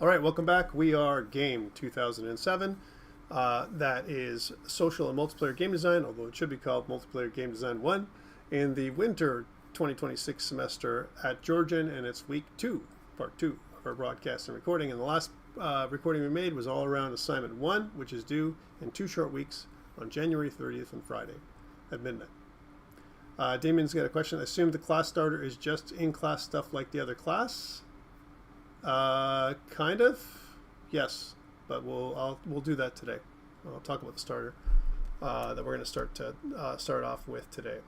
All right, welcome back. We are Game 2007. That is social and multiplayer game design, although it should be called Multiplayer Game Design 1, in the winter 2026 semester at Georgian, and it's week 2, part 2 of our broadcast and recording. And the last recording we made was all around assignment 1, which is due in 2 short weeks on January 30th and Friday at midnight. Damien's got a question. I assume the class starter is just in-class stuff like the other class? Kind of, yes, but we'll do that today. I'll talk about the starter that we're going to start off with today.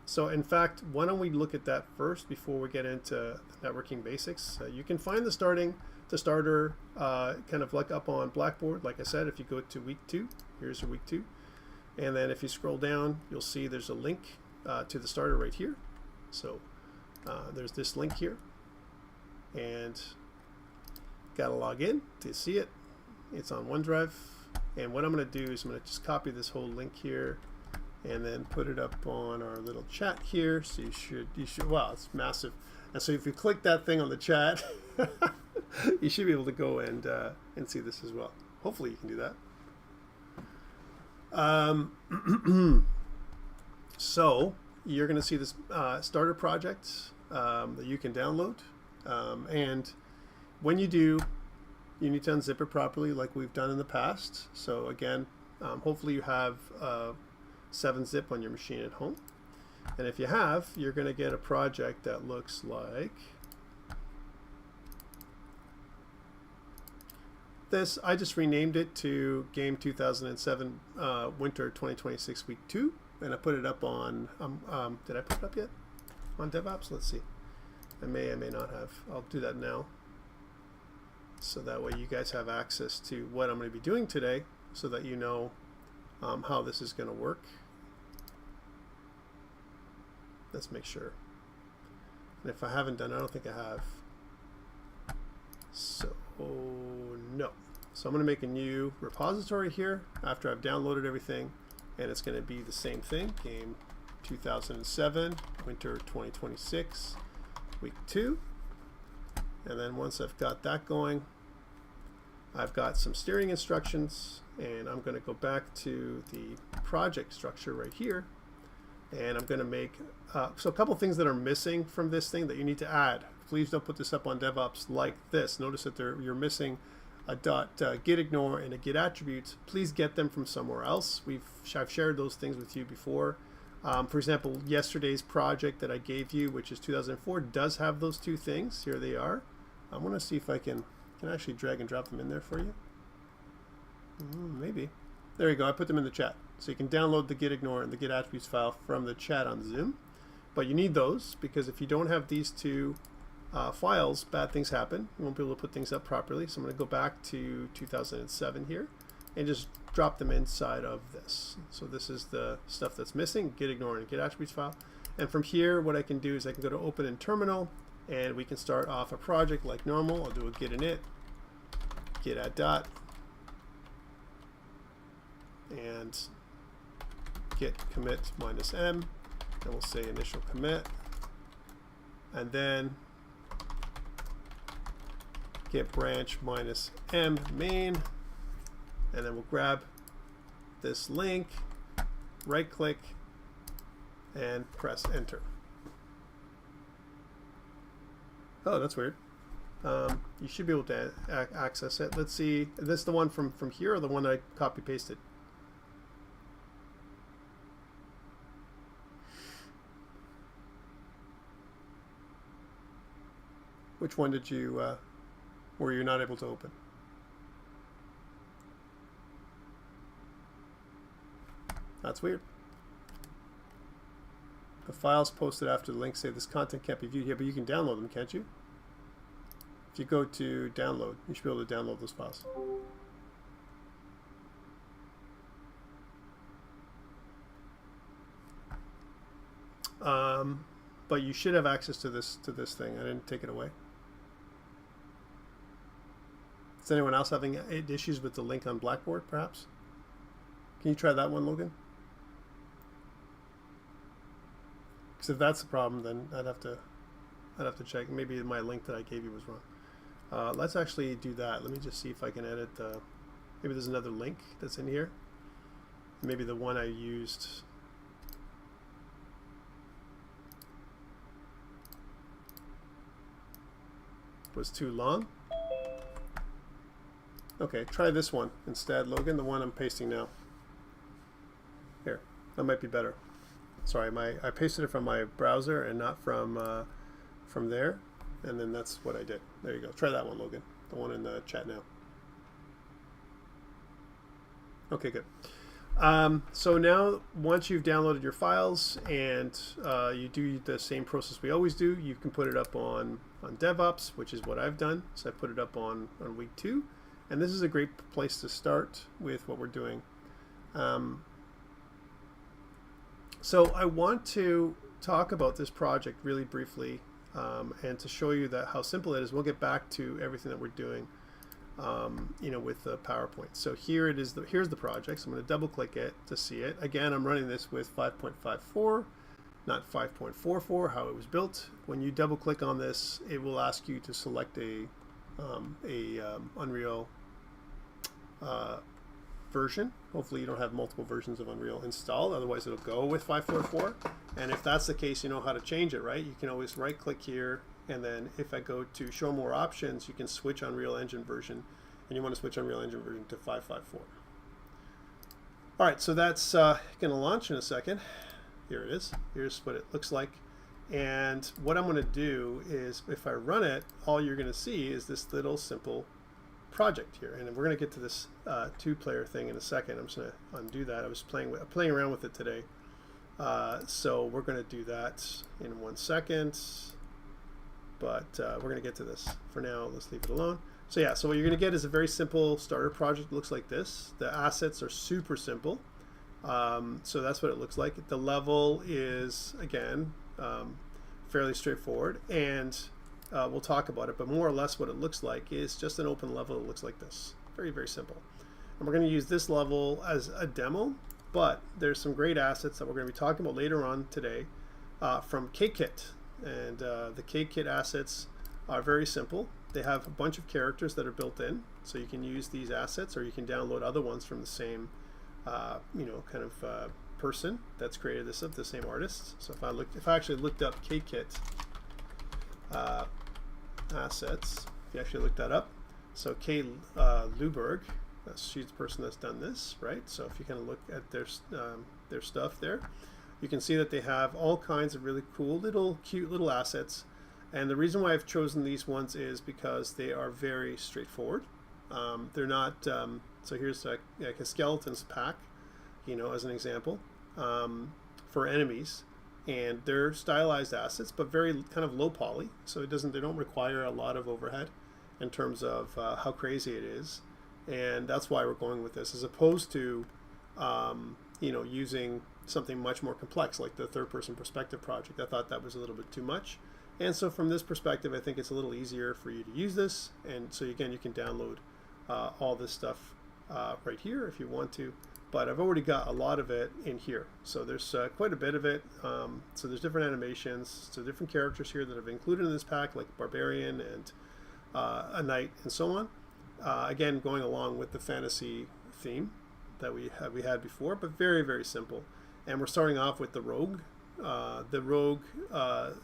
So, in fact, why don't we look at that first before we get into the networking basics? You can find the starter kind of like up on Blackboard. Like I said, if you go to week 2, here's your week 2, and then if you scroll down, you'll see there's a link to the starter right here. So there's this link here, and got to log in to see it. It's on OneDrive, and what I'm going to do is I'm going to just copy this whole link here and then put it up on our little chat here. So you should wow, it's massive. And so if you click that thing on the chat, you should be able to go and see this as well. Hopefully you can do that. So you're going to see this starter project that you can download, and when you do, you need to unzip it properly like we've done in the past. So again, hopefully you have 7-zip on your machine at home. And if you have, you're going to get a project that looks like this. I just renamed it to Game 2007 Winter 2026 Week 2. And I put it up on, did I put it up yet? On DevOps? Let's see. I may not have. I'll do that now. So that way you guys have access to what I'm going to be doing today, so that you know how this is going to work. Let's make sure. And if I haven't done it, I don't think I have. So no. So I'm going to make a new repository here after I've downloaded everything, and it's going to be the same thing, Game 2007 Winter 2026 Week 2. And then once I've got that going, I've got some steering instructions, and I'm going to go back to the project structure right here, and I'm going to make so a couple things that are missing from this thing that you need to add. Please don't put this up on DevOps like this. Notice that you're missing a .git ignore and a git attributes. Please get them from somewhere else. I've shared those things with you before. For example, yesterday's project that I gave you, which is 2004, does have those two things. Here they are. I want to see if I can actually drag and drop them in there for you. Maybe. There you go. I put them in the chat. So you can download the git ignore and the git attributes file from the chat on Zoom. But you need those, because if you don't have these two files, bad things happen. You won't be able to put things up properly. So I'm going to go back to 2007 here and just drop them inside of this. So this is the stuff that's missing, git ignore and git attributes file. And from here, what I can do is I can go to open in terminal, and we can start off a project like normal. I'll do a git init, git add dot, and git commit -m, and we'll say initial commit, and then git branch -m main, and then we'll grab this link, right click, and press enter. Oh, that's weird. You should be able to access it. Let's see, is this the one from here, or the one that I copy pasted? Which one did you were you not able to open? That's weird. The files posted after the link say this content can't be viewed here, but you can download them, can't you? If you go to download, you should be able to download those files. But you should have access to this thing. I didn't take it away. Is anyone else having issues with the link on Blackboard, perhaps? Can you try that one, Logan? Because if that's the problem, then I'd have to check. Maybe my link that I gave you was wrong. Let's actually do that. Let me just see if I can edit the, maybe there's another link that's in here. Maybe the one I used was too long. Okay, try this one instead, Logan, the one I'm pasting now. Here, that might be better. Sorry, I pasted it from my browser and not from there, and then that's what I did. There you go. Try that one, Logan, the one in the chat now. Okay, good. So now, once you've downloaded your files and you do the same process we always do, you can put it up on DevOps, which is what I've done. So I put it up on week 2, and this is a great place to start with what we're doing. So I want to talk about this project really briefly, and to show you that how simple it is. We'll get back to everything that we're doing, you know, with the PowerPoint. So here it is. Here's the project. So I'm going to double click it to see it. Again, I'm running this with 5.54, not 5.44, how it was built. When you double click on this, it will ask you to select a Unreal version. Hopefully you don't have multiple versions of Unreal installed, otherwise it'll go with 5.44. And if that's the case, you know how to change it, right? You can always right click here, and then if I go to show more options, you can switch Unreal Engine version, and you want to switch Unreal Engine version to 5.54. All right, so that's going to launch in a second. Here it is. Here's what it looks like. And what I'm going to do is, if I run it, all you're going to see is this little simple project here. And we're going to get to this 2-player thing in a second. I'm just going to undo that. I was playing around with it today. So we're going to do that in 1 second. But we're going to get to this. For now, let's leave it alone. So yeah, so what you're going to get is a very simple starter project. It looks like this. The assets are super simple. So that's what it looks like. The level is, again, fairly straightforward, and we'll talk about it, but more or less what it looks like is just an open level that looks like this. Very, very simple. And we're going to use this level as a demo, but there's some great assets that we're going to be talking about later on today from KKit. And the KKit assets are very simple. They have a bunch of characters that are built in, so you can use these assets, or you can download other ones from the same you know, kind of person that's created this, the same artist. So if I actually looked up KKit assets, if you actually look that up, so Kay Luberg, she's the person that's done this, right? So if you kind of look at their stuff there, you can see that they have all kinds of really cool little cute little assets. And the reason why I've chosen these ones is because they are very straightforward. They're not so here's like a skeletons pack, you know, as an example, for enemies, and they're stylized assets, but very kind of low poly, so they don't require a lot of overhead in terms of how crazy it is, and that's why we're going with this, as opposed to you know, using something much more complex like the third-person perspective project. I thought that was a little bit too much, and so from this perspective, I think it's a little easier for you to use this, and so again, you can download all this stuff right here if you want to, but I've already got a lot of it in here. So there's quite a bit of it. So there's different animations, so different characters here that I've included in this pack, like Barbarian and a Knight and so on. Again, going along with the fantasy theme that we had before, but very, very simple. And we're starting off with the Rogue. The Rogue,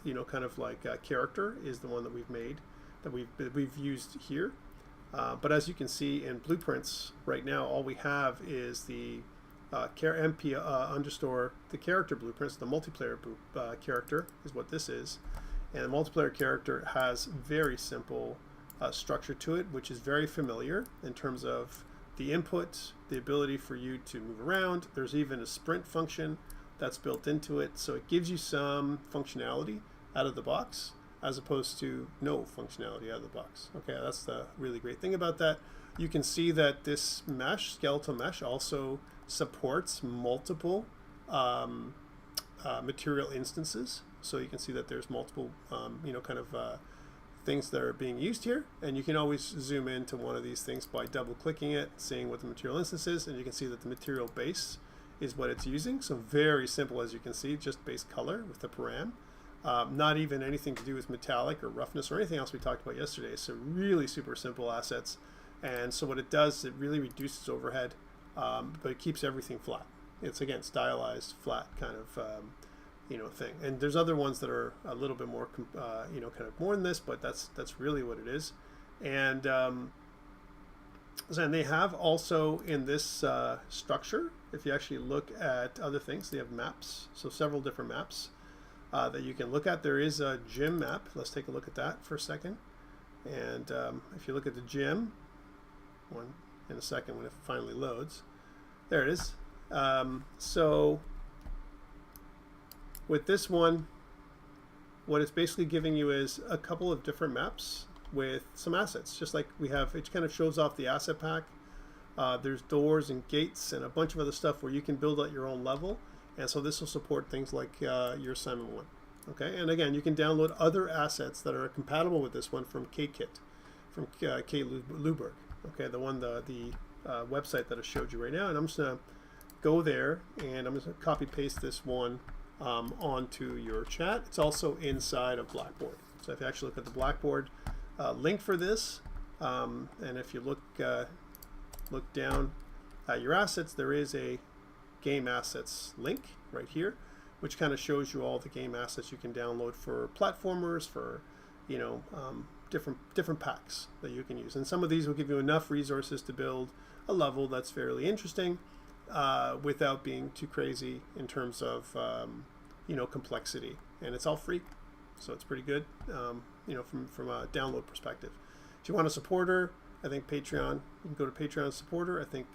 you know, kind of like character is the one that we've made, that we've used here. But as you can see in blueprints right now, all we have is the MP underscore the character blueprints. The multiplayer character is what this is, and the multiplayer character has very simple structure to it, which is very familiar in terms of the input, the ability for you to move around. There's even a sprint function that's built into it, so it gives you some functionality out of the box, as opposed to no functionality out of the box. Okay, that's the really great thing about that. You can see that this mesh, skeletal mesh, also supports multiple material instances. So you can see that there's multiple, you know, kind of things that are being used here. And you can always zoom into one of these things by double clicking it, seeing what the material instance is, and you can see that the material base is what it's using. So very simple, as you can see, just base color with the param. not even anything to do with metallic or roughness or anything else we talked about yesterday. So really super simple assets. And so what it does, it really reduces overhead, but it keeps everything flat. It's, again, stylized, flat kind of thing. And there's other ones that are a little bit more, kind of more than this, but that's really what it is. And they have also in this structure, if you actually look at other things, they have maps. So several different maps that you can look at. There is a gym map. Let's take a look at that for a second. And if you look at the gym, one in a second when it finally loads, there it is. So with this one, what it's basically giving you is a couple of different maps with some assets, just like we have. It kind of shows off the asset pack. There's doors and gates and a bunch of other stuff where you can build out your own level. And so this will support things like your assignment 1. Okay, and again, you can download other assets that are compatible with this one from KKit, from Kate Luberg. Okay, the website that I showed you right now. And I'm just going to go there, and I'm just going to copy paste this one onto your chat. It's also inside of Blackboard. So if you actually look at the Blackboard link for this, and if you look down at your assets, there is a game assets link right here, which kind of shows you all the game assets you can download for platformers, for different packs that you can use. And some of these will give you enough resources to build a level that's fairly interesting without being too crazy in terms of complexity. And it's all free, so it's pretty good from a download perspective. If you want a supporter, I think Patreon, you can go to Patreon supporter. I think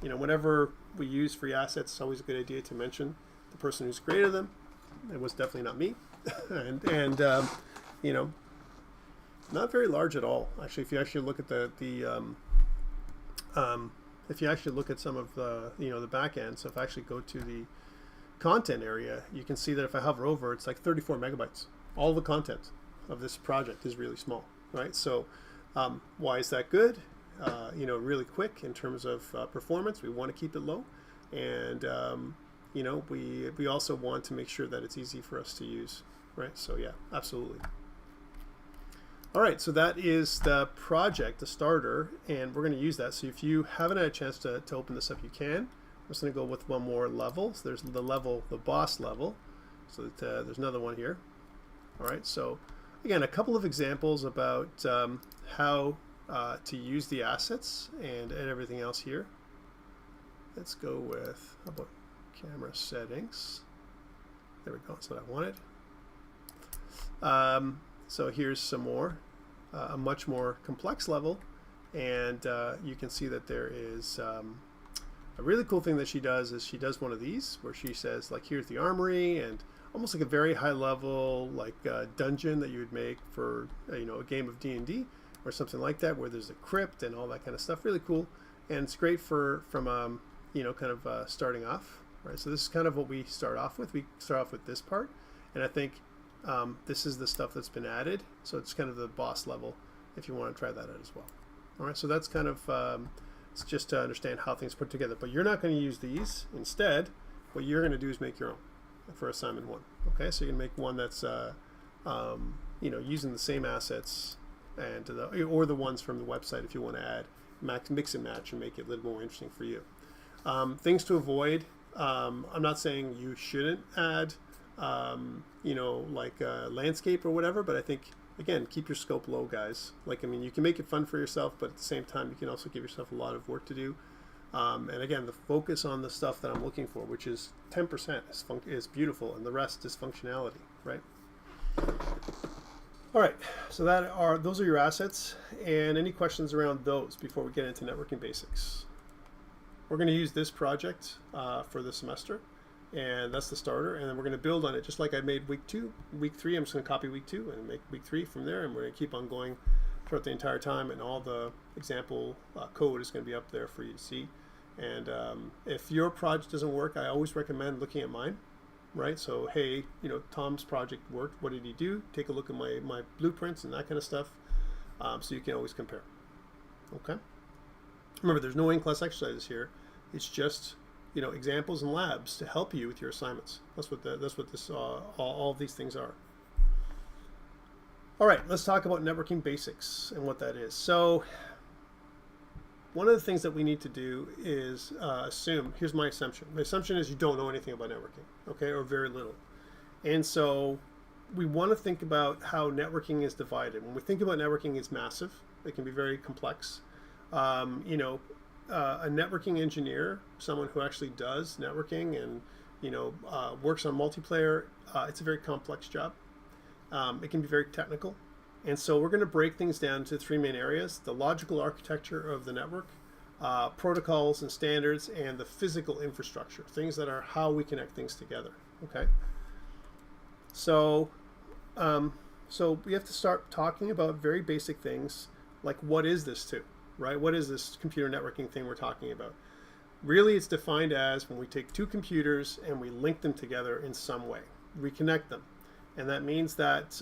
whenever we use free assets, it's always a good idea to mention the person who's created them. It was definitely not me. and not very large at all. Actually, if you actually look at if you actually look at some of the back end, so if I actually go to the content area, you can see that if I hover over, it's like 34 megabytes. All the content of this project is really small, right? So why is that good? Really quick in terms of performance. We want to keep it low, and we also want to make sure that it's easy for us to use, right? So yeah, absolutely. All right, so that is the project, the starter, and we're going to use that. So if you haven't had a chance to open this up, you can. I'm just going to go with one more level. So there's the boss level. So that, there's another one here. All right, so again, a couple of examples about how to use the assets and everything else here. Let's go with, how about camera settings? There we go, that's what I wanted. So here's some more, a much more complex level, and you can see that there is a really cool thing that she does is she does one of these where she says, like, here's the armory, and almost like a very high level dungeon that you would make for a game of D&D or something like that, where there's a crypt and all that kind of stuff. Really cool, and it's great from starting off, right? So this is kind of what we start off with. We start off with this part, and I think this is the stuff that's been added, so it's kind of the boss level if you want to try that out as well. All right, so that's kind of it's just to understand how things put together, but you're not going to use these. Instead, what you're going to do is make your own for assignment 1. Okay, so you can make one that's using the same assets and or the ones from the website if you want to add, mix and match and make it a little more interesting for you. Things to avoid. I'm not saying you shouldn't add landscape or whatever, but I think, again, keep your scope low, guys. You can make it fun for yourself, but at the same time, you can also give yourself a lot of work to do. And again, the focus on the stuff that I'm looking for, which is 10% is beautiful, and the rest is functionality, right? All right, so those are your assets. And any questions around those before we get into networking basics? We're going to use this project for the semester, and that's the starter, and then we're going to build on it just like I made week 2. Week 3, I'm just going to copy week 2 and make week 3 from there, and we're going to keep on going throughout the entire time, and all the example code is going to be up there for you to see. And if your project doesn't work, I always recommend looking at mine, right? So, hey, Tom's project worked. What did he do? Take a look at my blueprints and that kind of stuff, so you can always compare. Okay? Remember, there's no in-class exercises here. It's just examples and labs to help you with your assignments. That's what this all of these things are. All right, let's talk about networking basics and what that is. So one of the things that we need to do is assume, here's my assumption. My assumption is you don't know anything about networking, okay, or very little. And so we want to think about how networking is divided. When we think about networking, it's massive. It can be very complex. A networking engineer, someone who actually does networking and works on multiplayer, it's a very complex job. It can be very technical. And so we're going to break things down to three main areas: the logical architecture of the network, protocols and standards, and the physical infrastructure, things that are how we connect things together. Okay. So we have to start talking about very basic things like, what is this to, right? What is this computer networking thing we're talking about? Really, it's defined as when we take two computers and we link them together in some way, reconnect them. And that means that,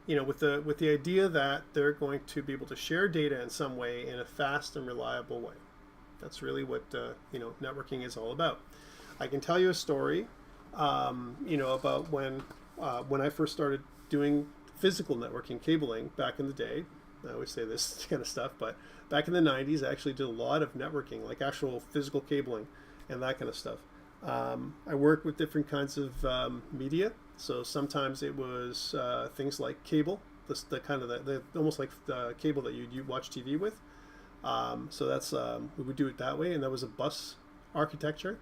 with the idea that they're going to be able to share data in some way in a fast and reliable way. That's really what, networking is all about. I can tell you a story, about when I first started doing physical networking cabling back in the day. I always say this kind of stuff, but back in the 90s, I actually did a lot of networking, like actual physical cabling and that kind of stuff. I worked with different kinds of media. So sometimes it was things like cable, the kind of the almost like the cable that you watch TV with. So that's we would do it that way, and that was a bus architecture.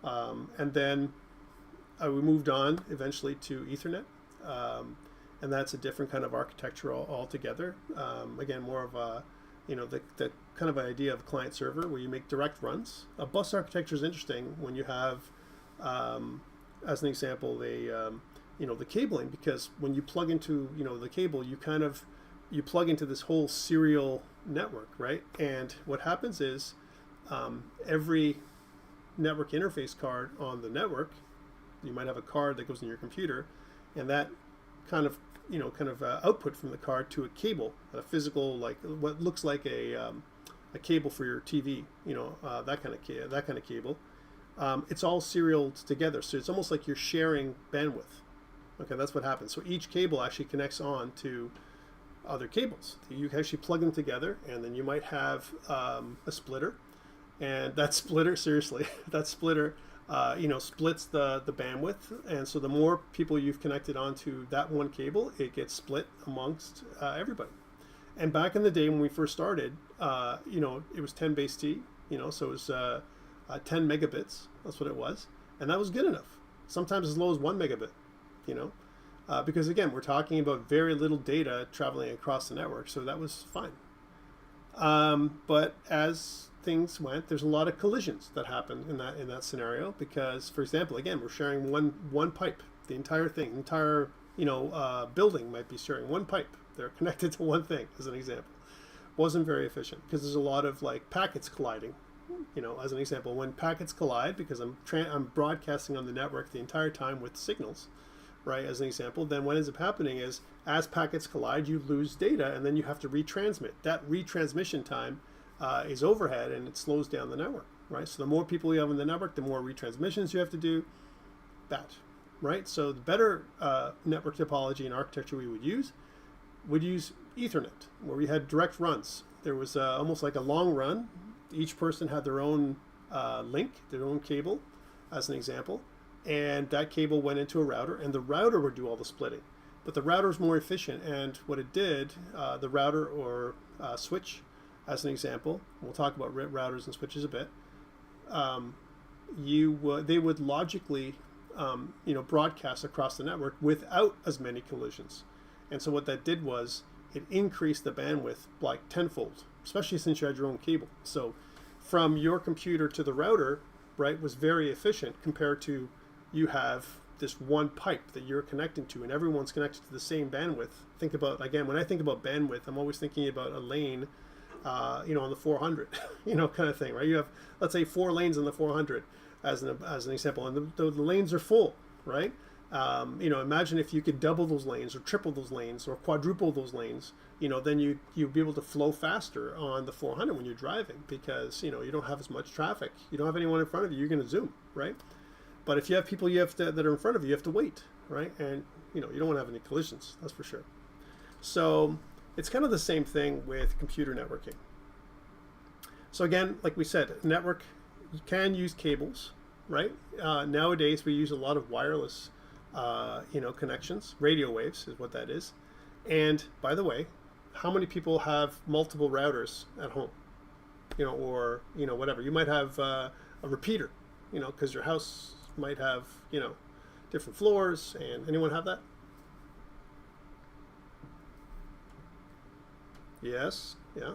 And then we moved on eventually to Ethernet, and that's a different kind of architecture altogether. Again, more of a the kind of idea of client server where you make direct runs. A bus architecture is interesting when you have, as an example, the cabling, because when you plug into the cable, you plug into this whole serial network, right? And what happens is every network interface card on the network, you might have a card that goes in your computer, and that kind of output from the card to a cable, a physical, like what looks like a cable for your TV, that kind of cable. It's all serial together, so it's almost like you're sharing bandwidth. Okay, that's what happens. So each cable actually connects on to other cables. You actually plug them together, and then you might have a splitter, and that splitter, seriously, that splitter, splits the bandwidth, and so the more people you've connected onto that one cable, it gets split amongst everybody. And back in the day when we first started, it was 10 base T, so it was 10 megabits. That's what it was, and that was good enough. Sometimes as low as 1 megabit. Because again, we're talking about very little data traveling across the network, so that was fine. But as things went, there's a lot of collisions that happen in that scenario, because, for example, again, we're sharing one pipe. The entire thing, entire building might be sharing one pipe. They're connected to one thing, as an example. Wasn't very efficient because there's a lot of packets colliding. As an example, when packets collide, because I'm broadcasting on the network the entire time with signals, right, as an example, then what ends up happening is as packets collide, you lose data, and then you have to retransmit. That retransmission time is overhead, and it slows down the network, right? So the more people you have in the network, the more retransmissions you have to do. That, right? So the better network topology and architecture we would use Ethernet, where we had direct runs. There was almost like a long run. Each person had their own link, their own cable, as an example. And that cable went into a router, and the router would do all the splitting. But the router is more efficient, and what it did, the router or switch, as an example, we'll talk about routers and switches a bit, they would logically broadcast across the network without as many collisions. And so what that did was it increased the bandwidth like tenfold, especially since you had your own cable. So from your computer to the router, right, was very efficient compared to you have this one pipe that you're connecting to, and everyone's connected to the same bandwidth. Think about, again, when I think about bandwidth, I'm always thinking about a lane, on the 400, kind of thing, right? You have, let's say, 4 lanes on the 400 as an example, and the lanes are full, right? Imagine if you could double those lanes or triple those lanes or quadruple those lanes, then you'd be able to flow faster on the 400 when you're driving, because, you don't have as much traffic. You don't have anyone in front of you. You're going to zoom, right? But if you have people that are in front of you, you have to wait, right? And, you don't want to have any collisions, that's for sure. So it's kind of the same thing with computer networking. So again, like we said, network, you can use cables, right? Nowadays, we use a lot of wireless connections. Radio waves is what that is. And by the way, how many people have multiple routers at home? Or whatever. You might have a repeater, because your house might have, different floors. And anyone have that? Yes. Yeah.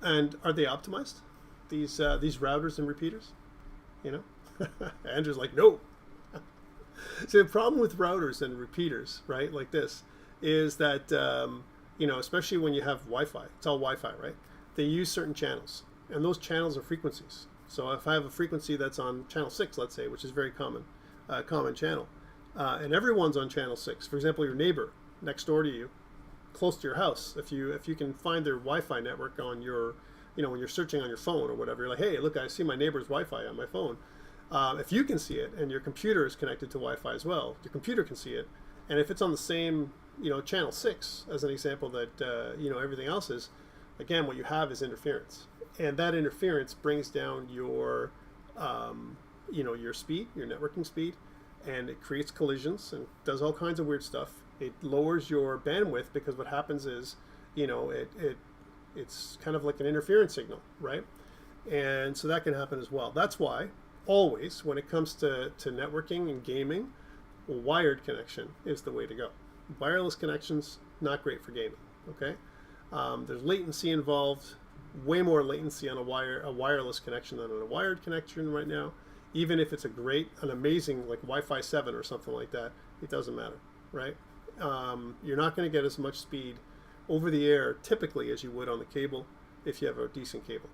And are they optimized? These routers and repeaters? Andrew's like, no. So the problem with routers and repeaters, right, like this, is that, especially when you have Wi-Fi, it's all Wi-Fi, right? They use certain channels, and those channels are frequencies. So if I have a frequency that's on channel 6, let's say, which is very common channel, and everyone's on channel 6, for example, your neighbor next door to you, close to your house, if you can find their Wi-Fi network on your, when you're searching on your phone or whatever, you're like, hey, look, I see my neighbor's Wi-Fi on my phone. If you can see it and your computer is connected to Wi-Fi as well, your computer can see it. And if it's on the same, channel 6, as an example that, everything else is, again, what you have is interference. And that interference brings down your, your speed, your networking speed, and it creates collisions and does all kinds of weird stuff. It lowers your bandwidth, because what happens is, it's kind of like an interference signal, right? And so that can happen as well. That's why always, when it comes to networking and gaming, a wired connection is the way to go. Wireless connections, not great for gaming, okay? There's latency involved, way more latency on a wireless connection than on a wired connection right now. Even if it's an amazing, like Wi-Fi 7 or something like that, it doesn't matter, right? You're not going to get as much speed over the air typically as you would on the cable if you have a decent cable.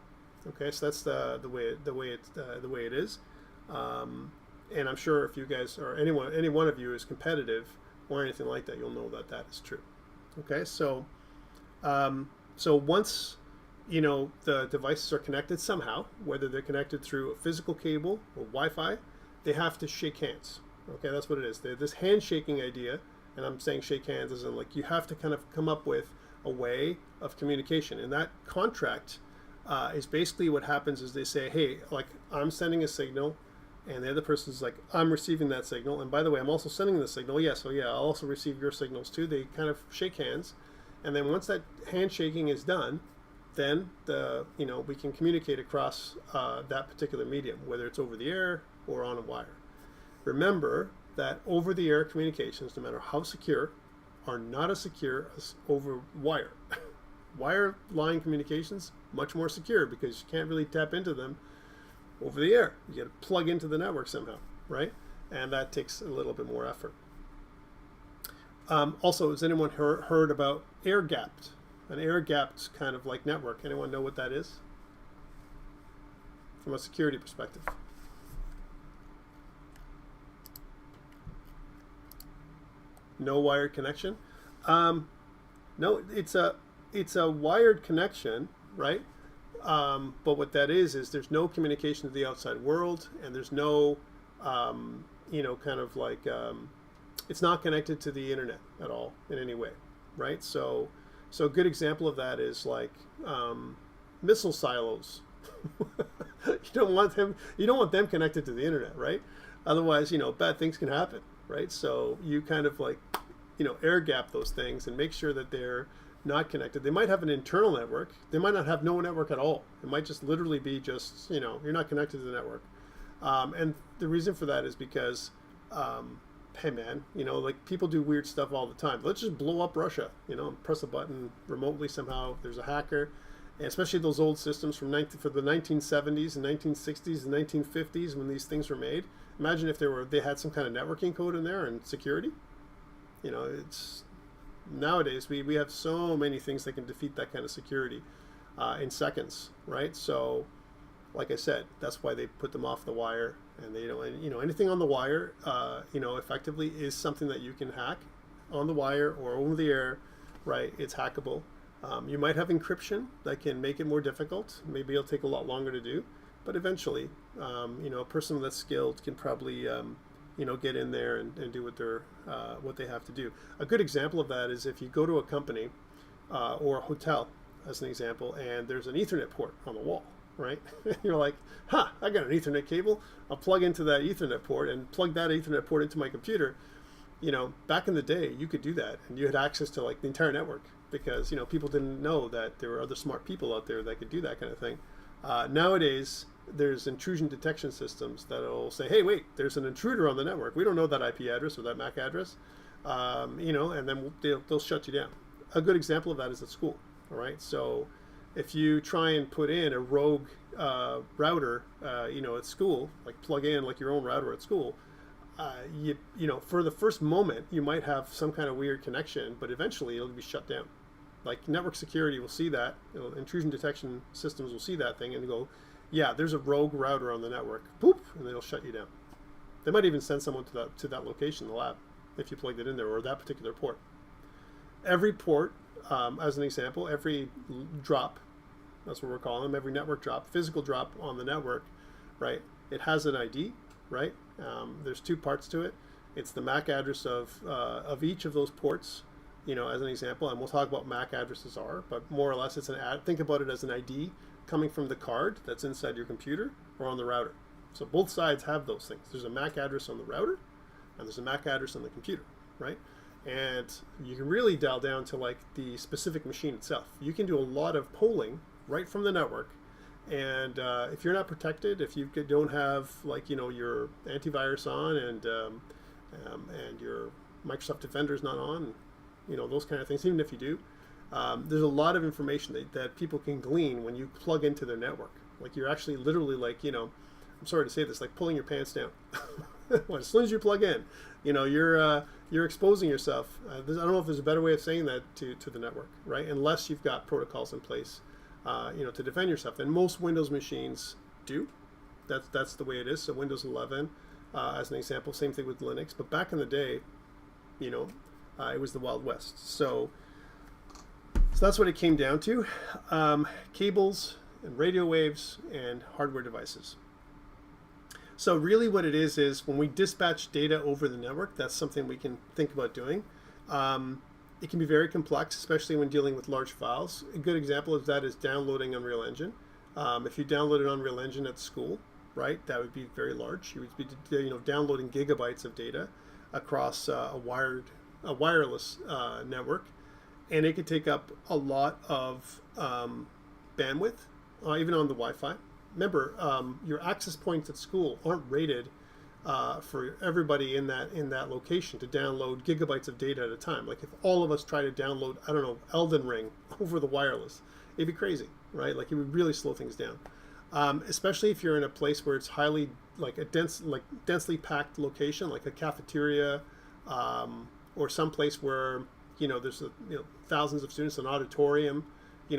Okay, so that's the way it is, and I'm sure if you guys or any one of you is competitive or anything like that, you'll know that is true. Okay, so once the devices are connected somehow, whether they're connected through a physical cable or Wi-Fi, they have to shake hands. Okay, that's what it is. This handshaking idea, and I'm saying shake hands as in like you have to kind of come up with a way of communication, and that contract is basically what happens is they say, hey, like I'm sending a signal, and the other person's like, I'm receiving that signal, and by the way, I'm also sending the signal. Yeah, so yeah, I'll also receive your signals too. They kind of shake hands, and then once that handshaking is done, then we can communicate across that particular medium, whether it's over the air or on a wire. Remember that over-the-air communications, no matter how secure, are not as secure as over wire. Wire line communications, much more secure because you can't really tap into them over the air. You got to plug into the network somehow, right? And that takes a little bit more effort. Also, has anyone heard about air-gapped? An air-gapped kind of like network. Anyone know what that is? From a security perspective. No wired connection? No, it's a wired connection, right? But what that is there's no communication to the outside world, and there's no, it's not connected to the internet at all in any way, right? So a good example of that is like missile silos. You don't want them connected to the internet, right? Otherwise, bad things can happen, right? So you kind of like, air gap those things and make sure that they're not connected. They might have an internal network. They might not have no network at all. It might just literally be just, you're not connected to the network. And the reason for that is because, hey man, like people do weird stuff all the time. Let's just blow up Russia, press a button remotely somehow. There's a hacker, and especially those old systems for the 1970s and 1960s and 1950s when these things were made. Imagine if they had some kind of networking code in there and security. It's nowadays we have so many things that can defeat that kind of security in seconds, right? So, like I said, that's why they put them off the wire And they don't, anything on the wire, effectively is something that you can hack on the wire or over the air, right? It's hackable. You might have encryption that can make it more difficult. Maybe it'll take a lot longer to do, but eventually, a person that's skilled can probably, get in there and do what they have to do. A good example of that is if you go to a company or a hotel, as an example, and there's an Ethernet port on the wall, right? You're like, I got an Ethernet cable. I'll plug into that Ethernet port and plug that Ethernet port into my computer. Back in the day, you could do that, and you had access to like the entire network because, people didn't know that there were other smart people out there that could do that kind of thing. Nowadays, there's intrusion detection systems that'll say, hey, wait, there's an intruder on the network. We don't know that IP address or that MAC address, and then they'll shut you down. A good example of that is at school, all right? So if you try and put in a rogue router, at school, like plug in like your own router at school, for the first moment, you might have some kind of weird connection, but eventually it'll be shut down. Like network security will see that, intrusion detection systems will see that thing and go, yeah, there's a rogue router on the network, boop, and they'll shut you down. They might even send someone to that location, the lab, if you plugged it in there, or that particular port. Every port, as an example, every drop, that's what we're calling them, every network drop, physical drop on the network, right? It has an ID, right? There's two parts to it. It's the MAC address of each of those ports, as an example, and we'll talk about MAC addresses but more or less it's think about it as an ID coming from the card that's inside your computer or on the router. So both sides have those things. There's a MAC address on the router and there's a MAC address on the computer, right? And you can really dial down to like the specific machine itself. You can do a lot of polling right from the network. And if you're not protected, if you don't have like, your antivirus on and your Microsoft Defender is not on, those kind of things, even if you do, there's a lot of information that people can glean when you plug into their network. Like you're actually literally like, I'm sorry to say this, like pulling your pants down. Well, as soon as you plug in, you're exposing yourself. I don't know if there's a better way of saying that to the network, right? Unless you've got protocols in place, to defend yourself. And most Windows machines do. That's the way it is. So Windows 11, as an example, same thing with Linux. But back in the day, it was the Wild West. So that's what it came down to. Cables and radio waves and hardware devices. So really what it is when we dispatch data over the network, that's something we can think about doing. It can be very complex, especially when dealing with large files. A good example of that is downloading Unreal Engine. If you downloaded Unreal Engine at school, right, that would be very large. You would be downloading gigabytes of data across a wireless network, and it could take up a lot of bandwidth, even on the Wi-Fi. Remember, your access points at school aren't rated for everybody in that location to download gigabytes of data at a time. Like if all of us try to download, I don't know, Elden Ring over the wireless, it'd be crazy, right? Like it would really slow things down. Especially if you're in a place where it's highly like a densely packed location, like a cafeteria, or some place where there's thousands of students, an auditorium,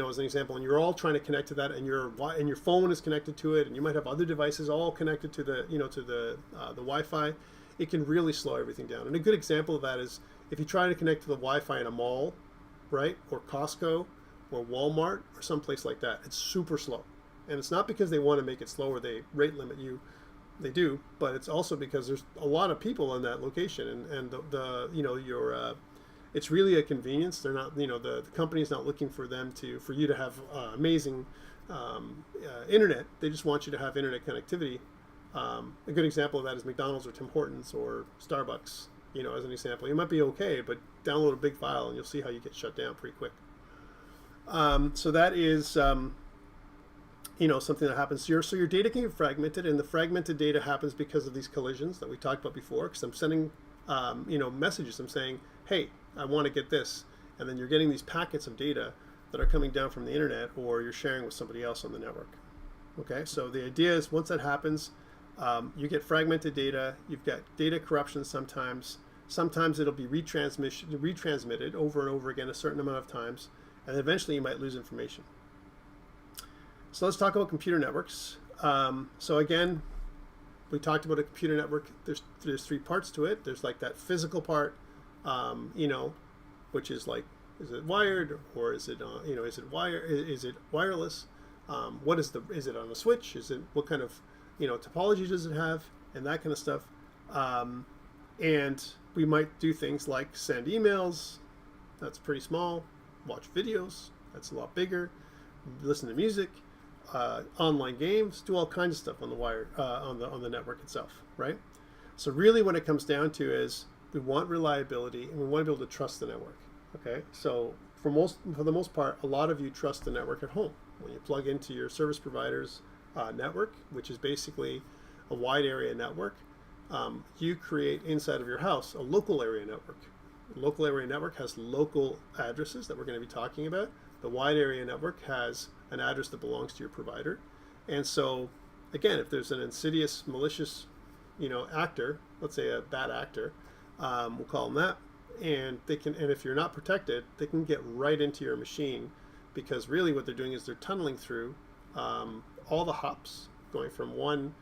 as an example, and you're all trying to connect to that, and your phone is connected to it, and you might have other devices all connected to the Wi-Fi. It can really slow everything down. And a good example of that is if you try to connect to the Wi-Fi in a mall, right, or Costco, or Walmart, or someplace like that. It's super slow, and it's not because they want to make it slow or they rate limit you. They do, but it's also because there's a lot of people in that location, and it's really a convenience. They're not, the company's not looking for you to have amazing internet. They just want you to have internet connectivity. A good example of that is McDonald's or Tim Hortons or Starbucks. As an example, you might be okay, but download a big file and you'll see how you get shut down pretty quick. So that is something that happens. So your data can get fragmented, and the fragmented data happens because of these collisions that we talked about before. Because I'm sending messages. I'm saying, hey, I want to get this, and then you're getting these packets of data that are coming down from the internet, or you're sharing with somebody else on the network. Okay, so the idea is once that happens, you get fragmented data. You've got data corruption sometimes. Sometimes it'll be retransmitted over and over again a certain amount of times, and eventually you might lose information. So let's talk about computer networks. So again, we talked about a computer network. There's three parts to it. There's like that physical part, which is like, is it wired or is it is it wireless? Is it on a switch? What kind of topology does it have, and that kind of stuff. And we might do things like send emails. That's pretty small. Watch videos. That's a lot bigger. Listen to music. Online games, do all kinds of stuff on the wire, on the network itself, right? So really what it comes down to is we want reliability and we want to be able to trust the network. Okay, so for the most part, a lot of you trust the network at home. When you plug into your service provider's network, which is basically a wide area network, you create inside of your house a local area network. The local area network has local addresses that we're going to be talking about. The wide area network has an address that belongs to your provider. And so, again, if there's an insidious, malicious, actor, let's say a bad actor, we'll call them that, and if you're not protected, they can get right into your machine, because really what they're doing is they're tunneling through all the hops, going from one,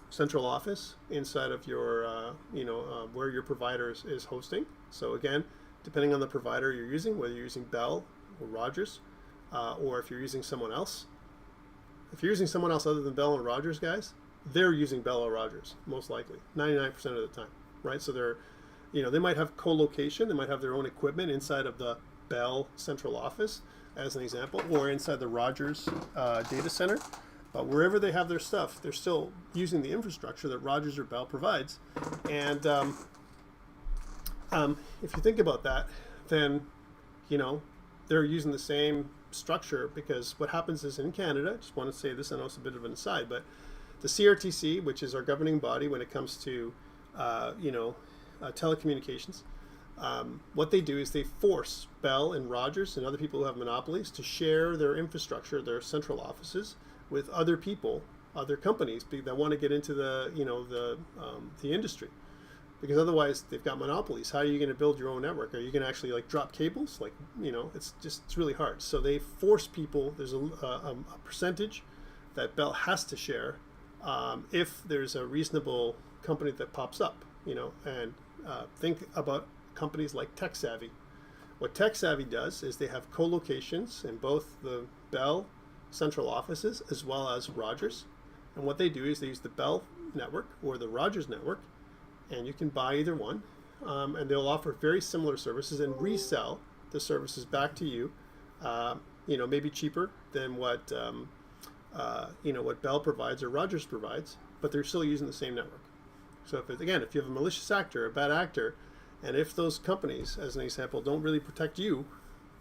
central office inside of your, where your provider is hosting. So again, depending on the provider you're using, whether you're using Bell or Rogers, or if you're using someone else. If you're using someone else other than Bell and Rogers, guys, they're using Bell or Rogers, most likely, 99% of the time, right? So they're, they might have co-location, they might have their own equipment inside of the Bell central office, as an example, or inside the Rogers data center. But wherever they have their stuff, they're still using the infrastructure that Rogers or Bell provides. And if you think about that, then, they're using the same structure, because what happens is in Canada, I just want to say this, I know it's a bit of an aside, but the CRTC, which is our governing body when it comes to, telecommunications, what they do is they force Bell and Rogers and other people who have monopolies to share their infrastructure, their central offices, with other people, other companies that want to get into the industry. Because otherwise they've got monopolies. How are you going to build your own network? Are you going to actually drop cables? It's really hard. So they force people. There's a percentage that Bell has to share if there's a reasonable company that pops up. And think about companies like TechSavvy. What TechSavvy does is they have co-locations in both the Bell central offices as well as Rogers. And what they do is they use the Bell network or the Rogers network, and you can buy either one, and they'll offer very similar services and resell the services back to you, maybe cheaper than what Bell provides or Rogers provides, but they're still using the same network. So if you have a malicious actor, a bad actor, and if those companies, as an example, don't really protect you,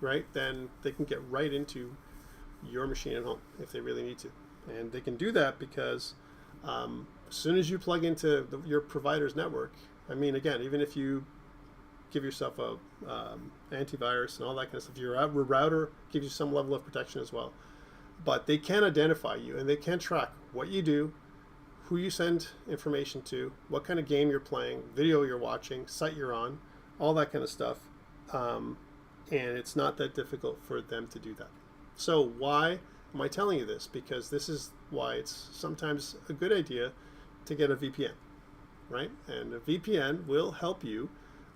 right, then they can get right into your machine at home if they really need to. And they can do that because as soon as you plug into your provider's network, again, even if you give yourself a antivirus and all that kind of stuff, your router gives you some level of protection as well. But they can identify you, and they can track what you do, who you send information to, what kind of game you're playing, video you're watching, site you're on, all that kind of stuff. And it's not that difficult for them to do that. So why am I telling you this? Because this is why it's sometimes a good idea to get a VPN, right? And a VPN will help you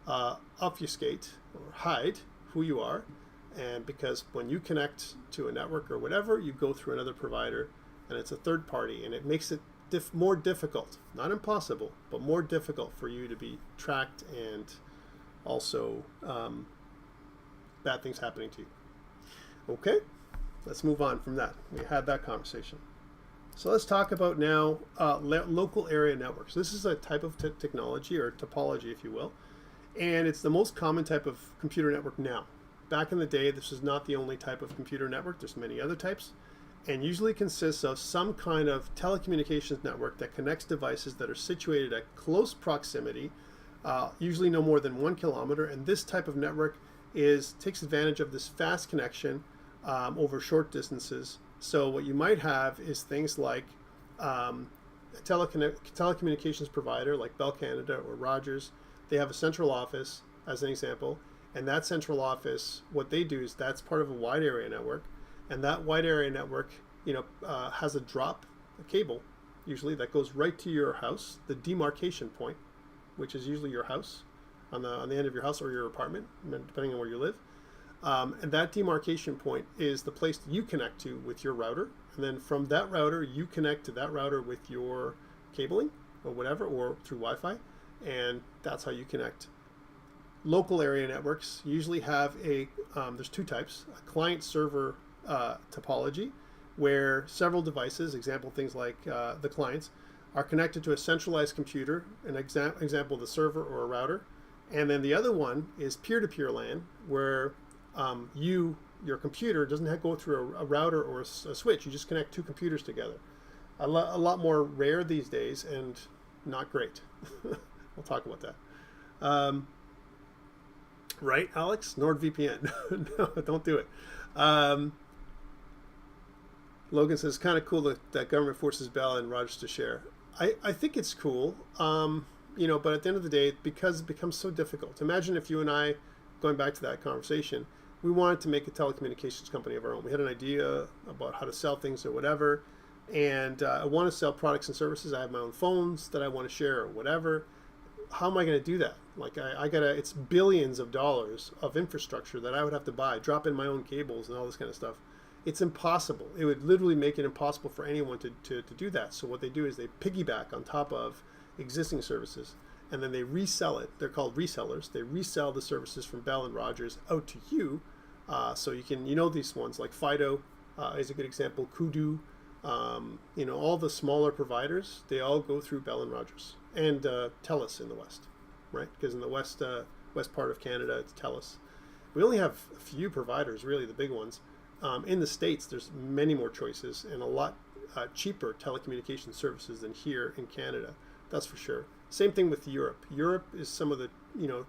obfuscate or hide who you are. And because when you connect to a network or whatever, you go through another provider, and it's a third party, and it makes it more difficult, not impossible, but more difficult for you to be tracked, and also bad things happening to you. Okay, let's move on from that. We had that conversation. So let's talk about now local area networks. This is a type of technology, or topology, if you will, and it's the most common type of computer network now. Back in the day, this is not the only type of computer network. There's many other types, and usually consists of some kind of telecommunications network that connects devices that are situated at close proximity, usually no more than 1 kilometer. And this type of network takes advantage of this fast connection over short distances. So what you might have is things like a telecommunications provider like Bell Canada or Rogers. They have a central office, as an example, and that central office, what they do is that's part of a wide area network. And that wide area network has a cable, usually that goes right to your house, the demarcation point, which is usually your house, on the end of your house or your apartment, depending on where you live. And that demarcation point is the place that you connect to with your router. And then from that router, you connect to that router with your cabling or whatever, or through Wi-Fi. And that's how you connect. Local area networks usually have there's two types, a client-server topology, where several devices, example things like the clients, are connected to a centralized computer, an example the server or a router. And then the other one is peer-to-peer LAN, where your computer doesn't go through a router or a switch. You just connect two computers together. A lot more rare these days and not great. We'll talk about that. Right, Alex? NordVPN. No, don't do it. Logan says, kind of cool that government forces Bell and Rogers to share. I think it's cool, but at the end of the day, because it becomes so difficult. Imagine if you and I, going back to that conversation, we wanted to make a telecommunications company of our own. We had an idea about how to sell things or whatever, and I want to sell products and services. I have my own phones that I want to share or whatever. How am I going to do that? Like it's billions of dollars of infrastructure that I would have to buy, drop in my own cables and all this kind of stuff. It's impossible. It would literally make it impossible for anyone to do that. So what they do is they piggyback on top of existing services, and then they resell it. They're called resellers. They resell the services from Bell and Rogers out to you. So you can, these ones like Fido is a good example. Kudu, all the smaller providers, they all go through Bell and Rogers, and TELUS in the West, right? Because in the west part of Canada, it's TELUS. We only have a few providers, really, the big ones. In the States, there's many more choices and a lot cheaper telecommunication services than here in Canada. That's for sure. Same thing with Europe. Europe is some of the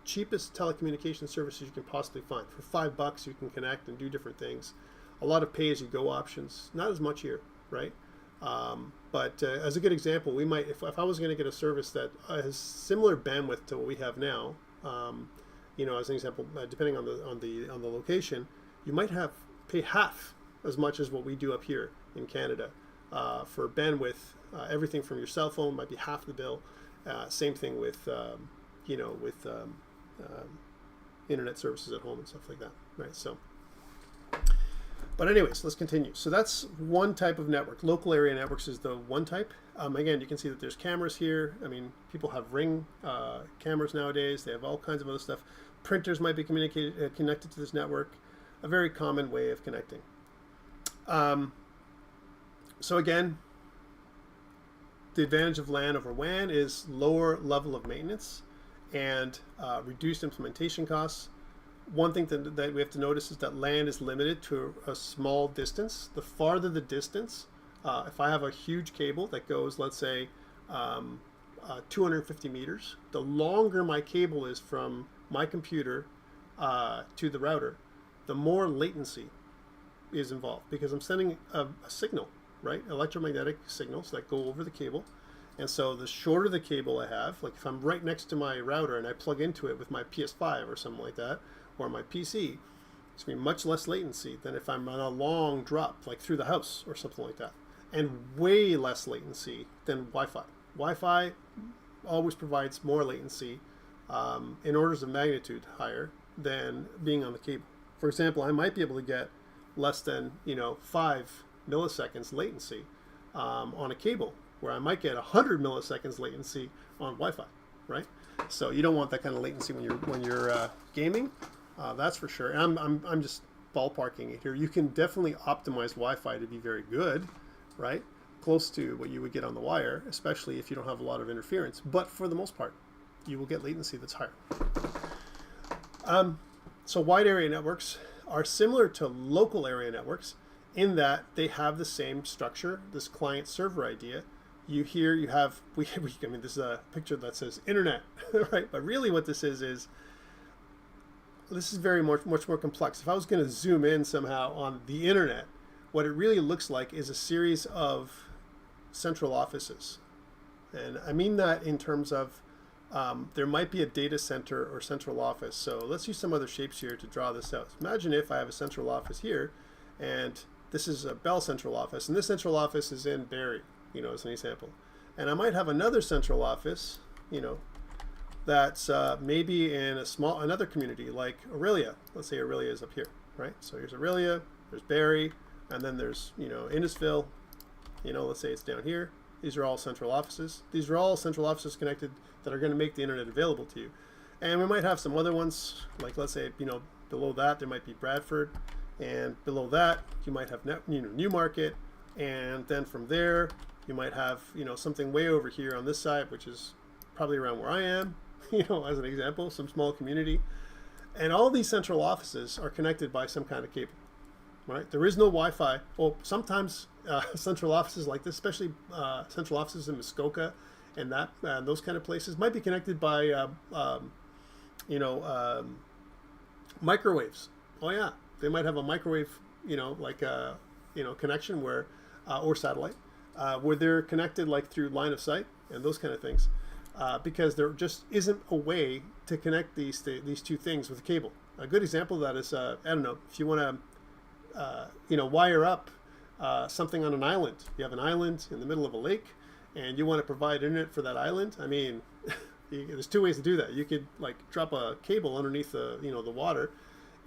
cheapest telecommunication services you can possibly find. For $5, you can connect and do different things. A lot of pay-as-you-go options. Not as much here, right? But as a good example, we might, if I was going to get a service that has similar bandwidth to what we have now, as an example, depending on the location, you might pay half as much as what we do up here in Canada for bandwidth. Everything from your cell phone might be half the bill. Same thing with internet services at home and stuff like that, right? So, but anyways, let's continue. So that's one type of network. Local area networks is the one type. Again, you can see that there's cameras here. I mean, people have Ring cameras nowadays. They have all kinds of other stuff. Printers might be connected to this network. A very common way of connecting. So again, the advantage of LAN over WAN is lower level of maintenance and reduced implementation costs. One thing that we have to notice is that LAN is limited to a small distance. The farther the distance, if I have a huge cable that goes, let's say, 250 meters, the longer my cable is from my computer to the router, the more latency is involved, because I'm sending a signal, right? Electromagnetic signals that go over the cable. And so the shorter the cable I have, like if I'm right next to my router and I plug into it with my PS5 or something like that, or my PC, it's going to be much less latency than if I'm on a long drop, like through the house or something like that. And way less latency than Wi-Fi. Wi-Fi always provides more latency in orders of magnitude higher than being on the cable. For example, I might be able to get less than 5 milliseconds latency on a cable, where I might get 100 milliseconds latency on Wi-Fi, right? So you don't want that kind of latency when you're gaming, that's for sure. And I'm just ballparking it here. You can definitely optimize Wi-Fi to be very good, right? Close to what you would get on the wire, especially if you don't have a lot of interference. But for the most part, you will get latency that's higher. So wide area networks are similar to local area networks in that they have the same structure, this client-server idea. I mean, this is a picture that says internet, right? But really what this is this is very much more complex. If I was going to zoom in somehow on the internet, what it really looks like is a series of central offices. And I mean that in terms of there might be a data center or central office. So let's use some other shapes here to draw this out. Imagine if I have a central office here, and this is a Bell central office, and this central office is in Barrie, as an example. And I might have another central office, that's maybe in another community like Aurelia. Let's say Aurelia is up here, right? So here's Aurelia, there's Barrie, and then there's, Innisfil, let's say it's down here. These are all central offices. These are all central offices connected that are going to make the internet available to you. And we might have some other ones, like let's say, below that there might be Bradford, and below that you might have Newmarket, and then from there you might have something way over here on this side, which is probably around where I am, as an example, some small community. And all these central offices are connected by some kind of cable, right? There is no Wi-Fi. Well, sometimes central offices like this, especially central offices in Muskoka and those kind of places, might be connected by microwaves. Oh yeah, they might have a microwave, connection where, or satellite, where they're connected like through line of sight and those kind of things, because there just isn't a way to connect these two things with a cable. A good example of that is, I don't know, if you want to, wire up something on an island. You have an island in the middle of a lake, and you want to provide internet for that island. I mean, there's two ways to do that. You could like drop a cable underneath the the water,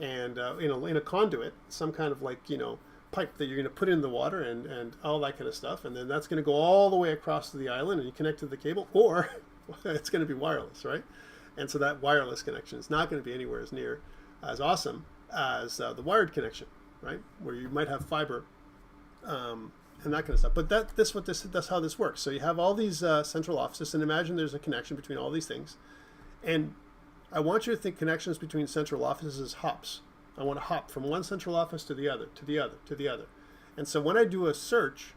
and in a conduit, some kind of like pipe that you're going to put in the water and all that kind of stuff, and then that's going to go all the way across to the island, and you connect to the cable, or it's going to be wireless, right? And so that wireless connection is not going to be anywhere as near as awesome as the wired connection, right? Where you might have fiber and that kind of stuff. But that's how this works. So you have all these central offices, and imagine there's a connection between all these things. And I want you to think connections between central offices as hops. I want to hop from one central office to the other, to the other, to the other. And so when I do a search,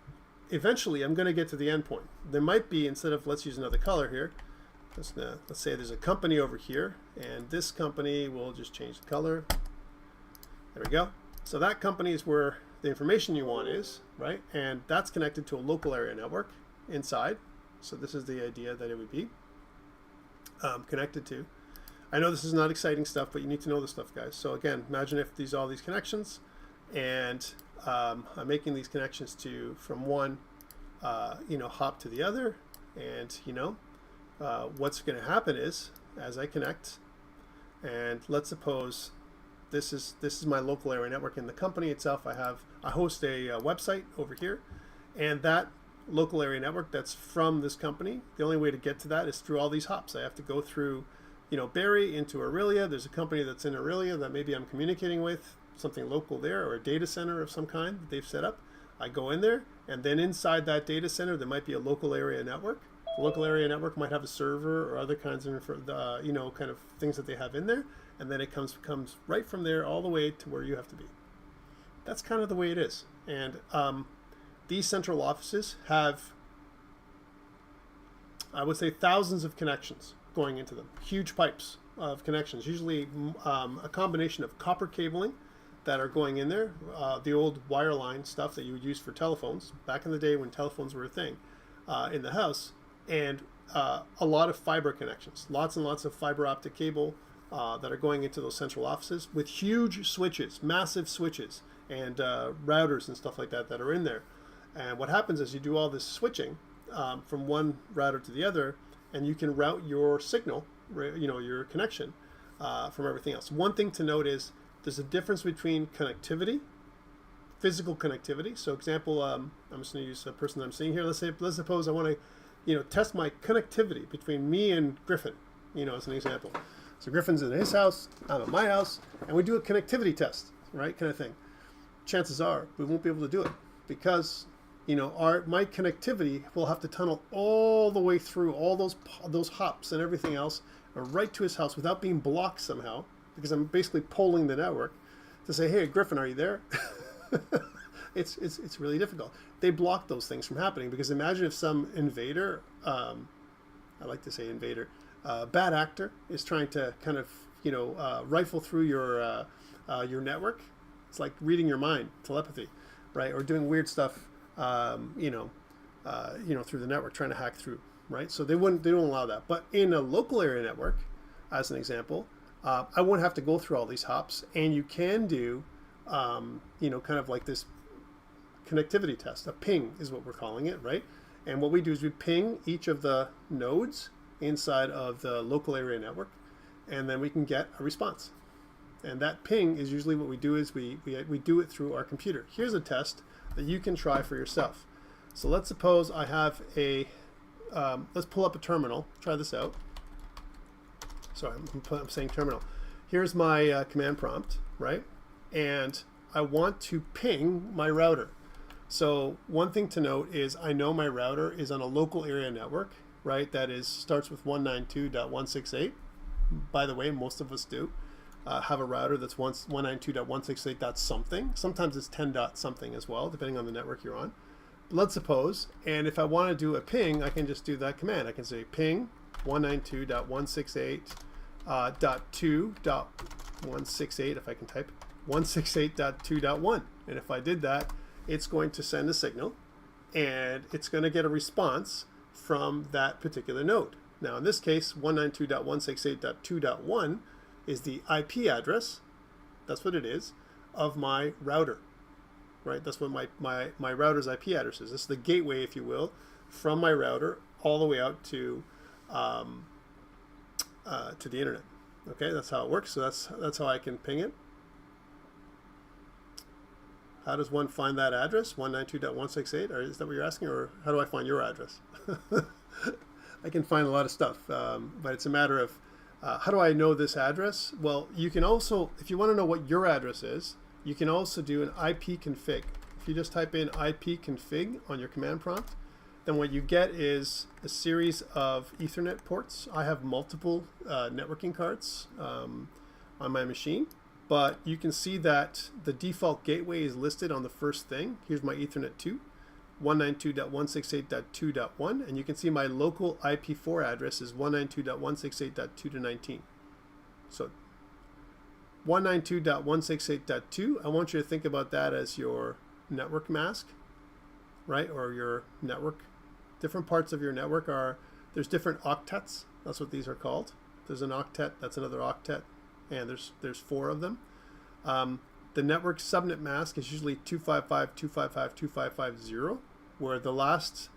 eventually I'm going to get to the endpoint. There might be, instead of, let's use another color here, let's say there's a company over here, and this company, will just change the color. There we go. So that company is where the information you want is, right? And that's connected to a local area network inside. So this is the idea that it would be connected to. I know this is not exciting stuff, but you need to know this stuff, guys. So again, imagine if all these connections, and I'm making these connections from one, hop to the other, and what's going to happen is, as I connect, and let's suppose this is my local area network. In the company itself, I host a website over here, and that local area network that's from this company, the only way to get to that is through all these hops. I have to go through Barrie into Aurelia. There's a company that's in Aurelia that maybe I'm communicating with, something local there, or a data center of some kind that they've set up. I go in there, and then inside that data center there might be a local area network. The local area network might have a server or other kinds of kind of things that they have in there, and then it comes right from there all the way to where you have to be. That's kind of the way it is. And these central offices have, I would say, thousands of connections going into them, huge pipes of connections, usually a combination of copper cabling that are going in there, the old wireline stuff that you would use for telephones back in the day when telephones were a thing in the house, and a lot of fiber connections, lots and lots of fiber optic cable that are going into those central offices with huge switches, massive switches, and routers and stuff like that are in there. And what happens is you do all this switching from one router to the other, and you can route your signal, your connection from everything else. One thing to note is there's a difference between connectivity, physical connectivity. So example, I'm just going to use a person that I'm seeing here. Let's suppose I want to test my connectivity between me and Griffin, as an example. So Griffin's in his house, I'm at my house, and we do a connectivity test, right, kind of thing. Chances are we won't be able to do it because my connectivity will have to tunnel all the way through all those hops and everything else right to his house without being blocked somehow, because I'm basically polling the network to say, hey, Griffin, are you there? It's really difficult. They block those things from happening, because imagine if some invader, I like to say invader, bad actor is trying to kind of rifle through your network. It's like reading your mind, telepathy, right? Or doing weird stuff through the network, trying to hack through, right? So they don't allow that. But in a local area network, as an example, I won't have to go through all these hops, and you can do, kind of like this connectivity test. A ping is what we're calling it, right? And what we do is we ping each of the nodes inside of the local area network, and then we can get a response. And that ping is usually what we do is we do it through our computer. Here's a test that you can try for yourself. So let's suppose I have a, let's pull up a terminal, try this out. Sorry, I'm saying terminal. Here's my command prompt, right? And I want to ping my router. So one thing to note is I know my router is on a local area network, right? That is starts with 192.168. By the way, most of us do have a router that's 192.168. something. Sometimes it's 10. something as well, depending on the network you're on. But let's suppose, and if I want to do a ping, I can just do that command. I can say ping 192.168.2.168 if I can type 168.2.1, and if I did that, it's going to send a signal and it's going to get a response from that particular node. Now in this case, 192.168.2.1 is the IP address, that's what it is, of my router, right? That's what my router's IP address is. This is the gateway, if you will, from my router all the way out to the internet. Okay, that's how it works. So that's how I can ping it. How does one find that address, 192.168? Or is that what you're asking, or how do I find your address? I can find a lot of stuff, but it's a matter of how do I know this address? Well, you can also, if you want to know what your address is, you can also do an IP config. If you just type in IP config on your command prompt, then what you get is a series of Ethernet ports. I have multiple networking cards on my machine, but you can see that the default gateway is listed on the first thing. Here's my Ethernet 2, 192.168.2.1, and you can see my local IP4 address is 192.168.2.19. So 192.168.2, I want you to think about that as your network mask, right? Or your network. Different parts of your network there's different octets. That's what these are called. There's an octet, that's another octet, and there's 4 of them. The network subnet mask is usually 255.255.255.0, where the last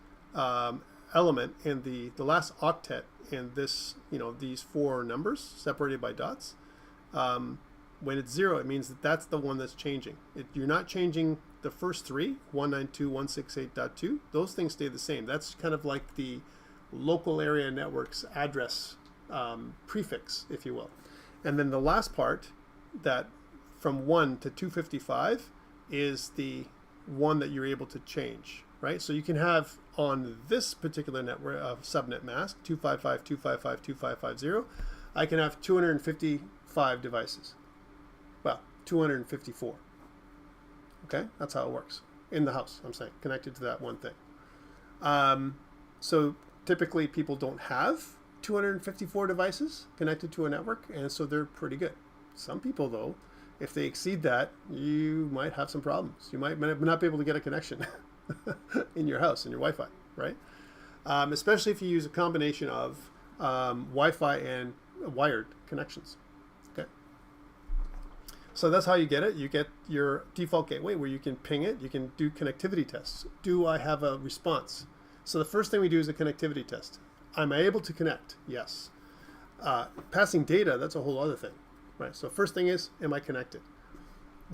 element in the last octet in this, these 4 numbers separated by dots, when it's 0, it means that that's the one that's changing. You're not changing the first 3, 192.168.2. Those things stay the same. That's kind of like the local area network's address prefix, if you will. And then the last part, that from 1 to 255, is the one that you're able to change, right? So you can have on this particular network subnet mask, 255.255.255.0, I can have 255 devices. Well, 254. Okay, that's how it works in the house. I'm saying connected to that one thing. So typically people don't have 254 devices connected to a network, and so they're pretty good. Some people, though, if they exceed that, you might have some problems. You might not be able to get a connection in your house, in your Wi-Fi, right? Especially if you use a combination of Wi-Fi and wired connections. Okay. So that's how you get it. You get your default gateway where you can ping it. You can do connectivity tests. Do I have a response? So the first thing we do is a connectivity test. Am I able to connect? Yes. Passing data, that's a whole other thing, right? So first thing is, am I connected?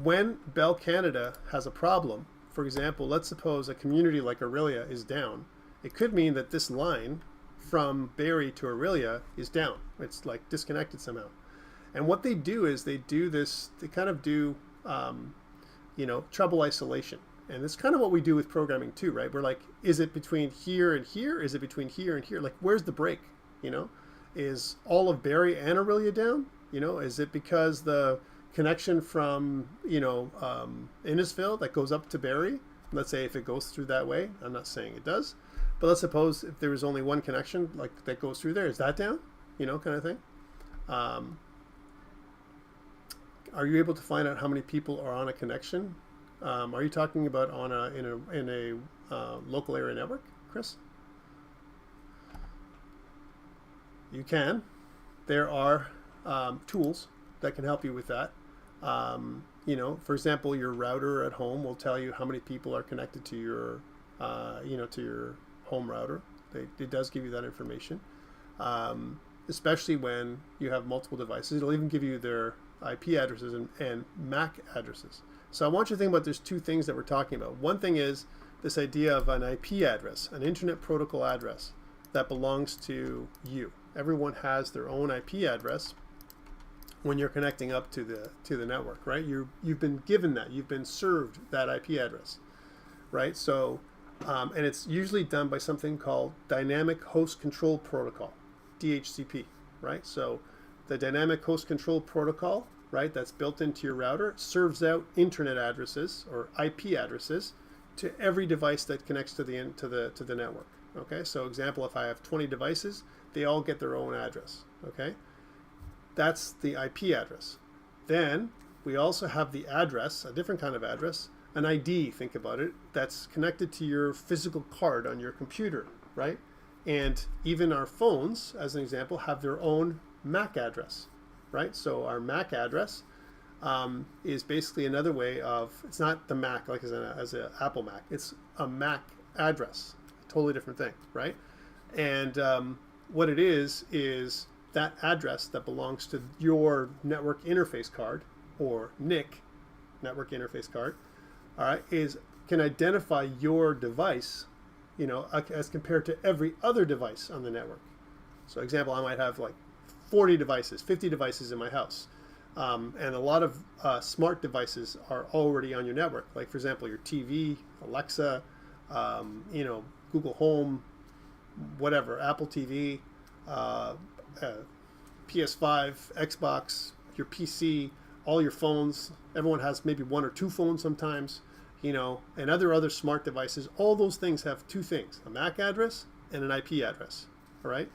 When Bell Canada has a problem, for example, let's suppose a community like Aurelia is down. It could mean that this line from Barrie to Aurelia is down. It's like disconnected somehow. And what they do is they kind of do, trouble isolation. And it's kind of what we do with programming too, right? We're like, is it between here and here? Is it between here and here? Like, where's the break? Is all of Barrie and Aurelia down? Is it because the connection from, Innisfil that goes up to Barrie, let's say if it goes through that way, I'm not saying it does, but let's suppose if there was only one connection like that goes through there, is that down? Kind of thing. Are you able to find out how many people are on a connection? Are you talking about in a local area network, Chris? You can. There are tools that can help you with that. You know, for example, your router at home will tell you how many people are connected to your, to your home router. It does give you that information, especially when you have multiple devices. It'll even give you their IP addresses and MAC addresses. So I want you to think about there's two things that we're talking about. One thing is this idea of an IP address, an Internet Protocol address that belongs to you. Everyone has their own IP address when you're connecting up to the network, right? You've been given that. You've been served that IP address, right? So, and it's usually done by something called Dynamic Host Control Protocol, DHCP, right? So the Dynamic Host Control Protocol, right, that's built into your router, serves out internet addresses or IP addresses to every device that connects to the network. Okay, so example, if I have 20 devices, they all get their own address. Okay, that's the IP address. Then we also have the address, a different kind of address, an ID, think about it, that's connected to your physical card on your computer, right? And even our phones, as an example, have their own MAC address, right? So our MAC address is basically another way of, it's not the Mac like as an Apple Mac, it's a MAC address, totally different thing, right? And what it is that address that belongs to your network interface card, or NIC, network interface card, all right, can identify your device, you know, as compared to every other device on the network. So example, I might have like 40 devices, 50 devices in my house. And a lot of smart devices are already on your network. Like for example, your TV, Alexa, you know, Google Home, whatever, Apple TV, PS5, Xbox, your PC, all your phones. Everyone has maybe one or two phones sometimes, you know, and other smart devices. All those things have two things: a MAC address and an IP address. All right.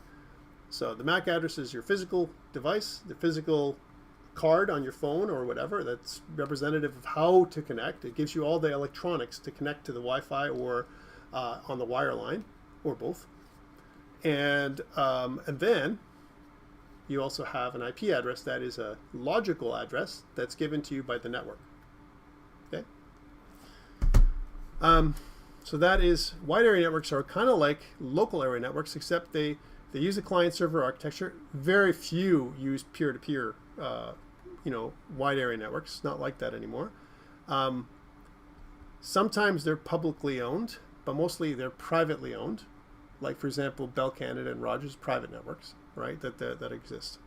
So the MAC address is your physical device, the physical card on your phone or whatever that's representative of how to connect. It gives you all the electronics to connect to the Wi-Fi or on the wire line, or both. And then you also have an IP address that is a logical address that's given to you by the network. Okay. So that is, wide area networks are kind of like local area networks, except they use a client-server architecture. Very few use peer-to-peer, you know, wide area networks. Not like that anymore. Sometimes they're publicly owned, but mostly they're privately owned. Like for example, Bell Canada and Rogers, private networks, right? That exist.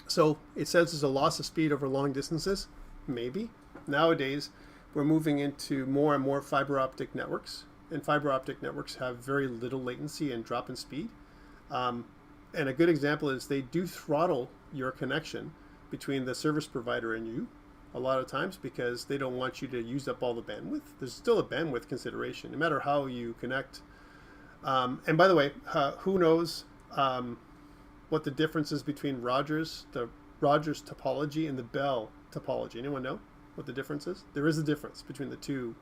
So it says there's a loss of speed over long distances. Maybe. Nowadays, we're moving into more and more fiber optic networks. And fiber optic networks have very little latency and drop in speed. And a good example is they do throttle your connection between the service provider and you a lot of times, because they don't want you to use up all the bandwidth. There's still a bandwidth consideration, no matter how you connect. And by the way, who knows what the difference is between the Rogers topology and the Bell topology? Anyone know what the difference is? There is a difference between the two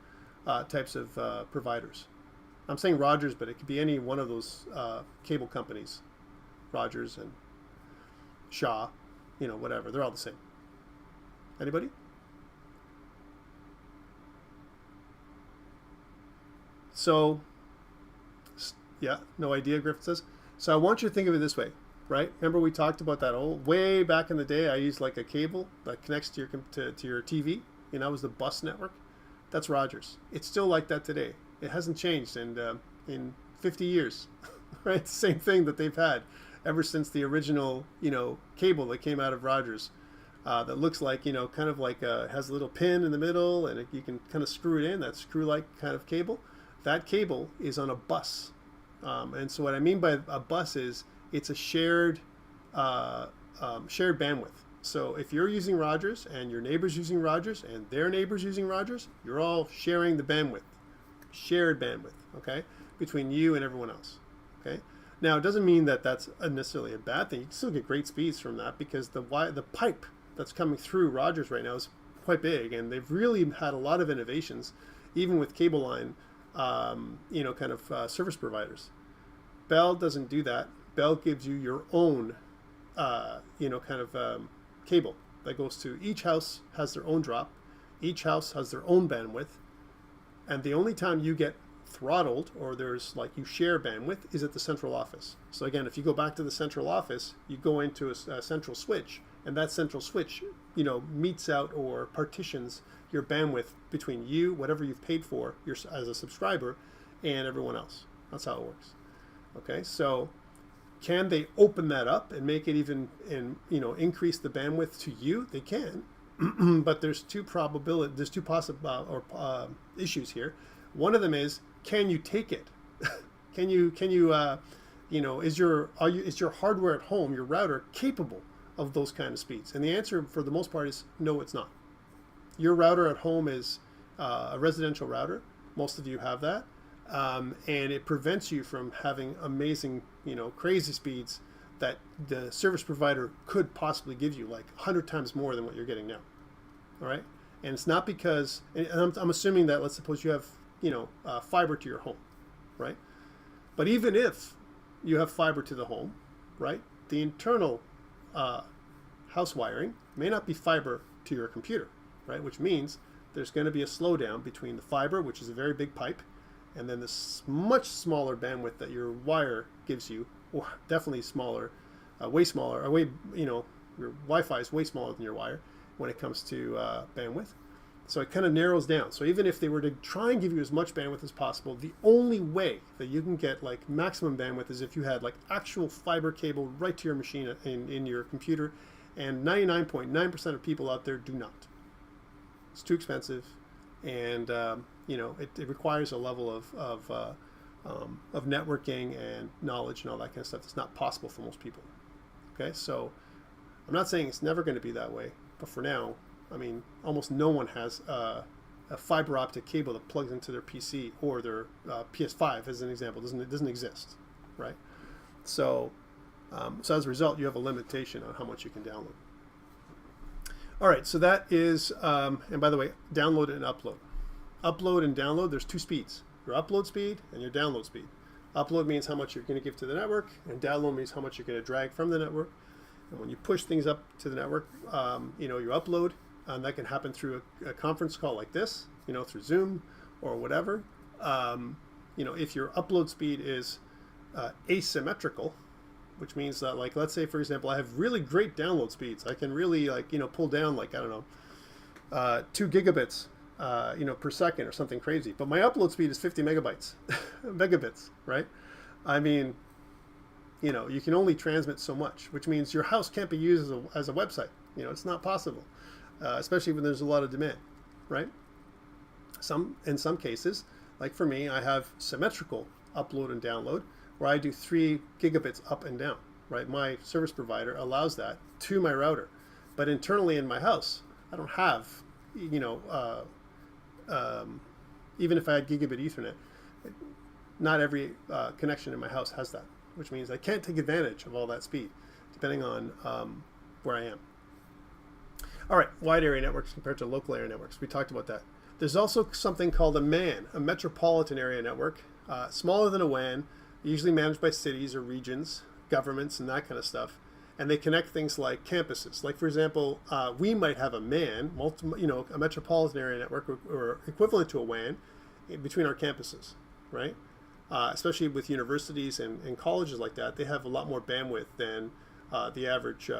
types of providers. I'm saying Rogers, but it could be any one of those cable companies. Rogers and Shaw, you know, whatever. They're all the same. Anybody? So, yeah, no idea, Griffin says. So I want you to think of it this way, right? Remember we talked about that old, way back in the day, I used like a cable that connects to your TV, and that was the bus network. That's Rogers. It's still like that today. It hasn't changed in 50 years, right? It's the same thing that they've had ever since the original, you know, cable that came out of Rogers. That looks like, you know, kind of like has a little pin in the middle, and you can kind of screw it in, that screw-like kind of cable. That cable is on a bus. And so what I mean by a bus is it's a shared bandwidth. So if you're using Rogers and your neighbor's using Rogers and their neighbor's using Rogers, you're all sharing the bandwidth, shared bandwidth, okay, between you and everyone else, okay? Now, it doesn't mean that that's necessarily a bad thing. You can still get great speeds from that, because the pipe that's coming through Rogers right now is quite big, and they've really had a lot of innovations, even with cable line, you know, kind of service providers. Bell doesn't do that. Bell gives you your own, you know, kind of cable that goes to each house, has their own drop. Each house has their own bandwidth. And the only time you get throttled or there's like you share bandwidth is at the central office. So again, if you go back to the central office, you go into a central switch, and that central switch, you know, meets out or partitions your bandwidth between you, whatever you've paid for as a subscriber, and everyone else. That's how it works. Okay, so can they open that up and make it even, increase the bandwidth to you? They can, but there's two possible issues here. One of them is, can you take it? Is your hardware at home, your router, capable of those kind of speeds? And the answer for the most part is no, it's not. Your router at home is a residential router. Most of you have that. And it prevents you from having amazing, crazy speeds that the service provider could possibly give you, like 100 times more than what you're getting now. All right? And it's not because, and I'm assuming that, let's suppose you have, fiber to your home, right? But even if you have fiber to the home, right, the internal house wiring may not be fiber to your computer, right? Which means there's going to be a slowdown between the fiber, which is a very big pipe, and then this much smaller bandwidth that your wire gives you, or definitely smaller, way smaller, your Wi-Fi is way smaller than your wire when it comes to bandwidth. So it kind of narrows down. So even if they were to try and give you as much bandwidth as possible, the only way that you can get like maximum bandwidth is if you had like actual fiber cable right to your machine in your computer, and 99.9% of people out there do not. It's too expensive, and it requires a level of networking and knowledge and all that kind of stuff that's not possible for most people. Okay, so I'm not saying it's never going to be that way, but for now, I mean, almost no one has a fiber optic cable that plugs into their PC or their PS5, as an example. It doesn't exist, right? So as a result, you have a limitation on how much you can download. All right, so that is, and by the way, download and upload. Upload and download, there's two speeds. Your upload speed and your download speed. Upload means how much you're going to give to the network, and download means how much you're going to drag from the network. And when you push things up to the network, you upload, and that can happen through a conference call like this, through Zoom or whatever. If your upload speed is asymmetrical, which means that, like, let's say, for example, I have really great download speeds. I can really, pull down, 2 gigabits, per second or something crazy. But my upload speed is 50 megabits, right? I mean, you can only transmit so much, which means your house can't be used as a website. It's not possible, especially when there's a lot of demand, right? In some cases, like for me, I have symmetrical upload and download, where I do 3 gigabits up and down, right? My service provider allows that to my router. But internally in my house, I don't have, even if I had gigabit Ethernet, not every connection in my house has that, which means I can't take advantage of all that speed, depending on where I am. All right, wide area networks compared to local area networks. We talked about that. There's also something called a MAN, a metropolitan area network, smaller than a WAN, usually managed by cities or regions, governments, and that kind of stuff. And they connect things like campuses. Like, for example, we might have a MAN, a metropolitan area network, or equivalent to a WAN, between our campuses, right? Especially with universities and colleges like that, they have a lot more bandwidth than the average,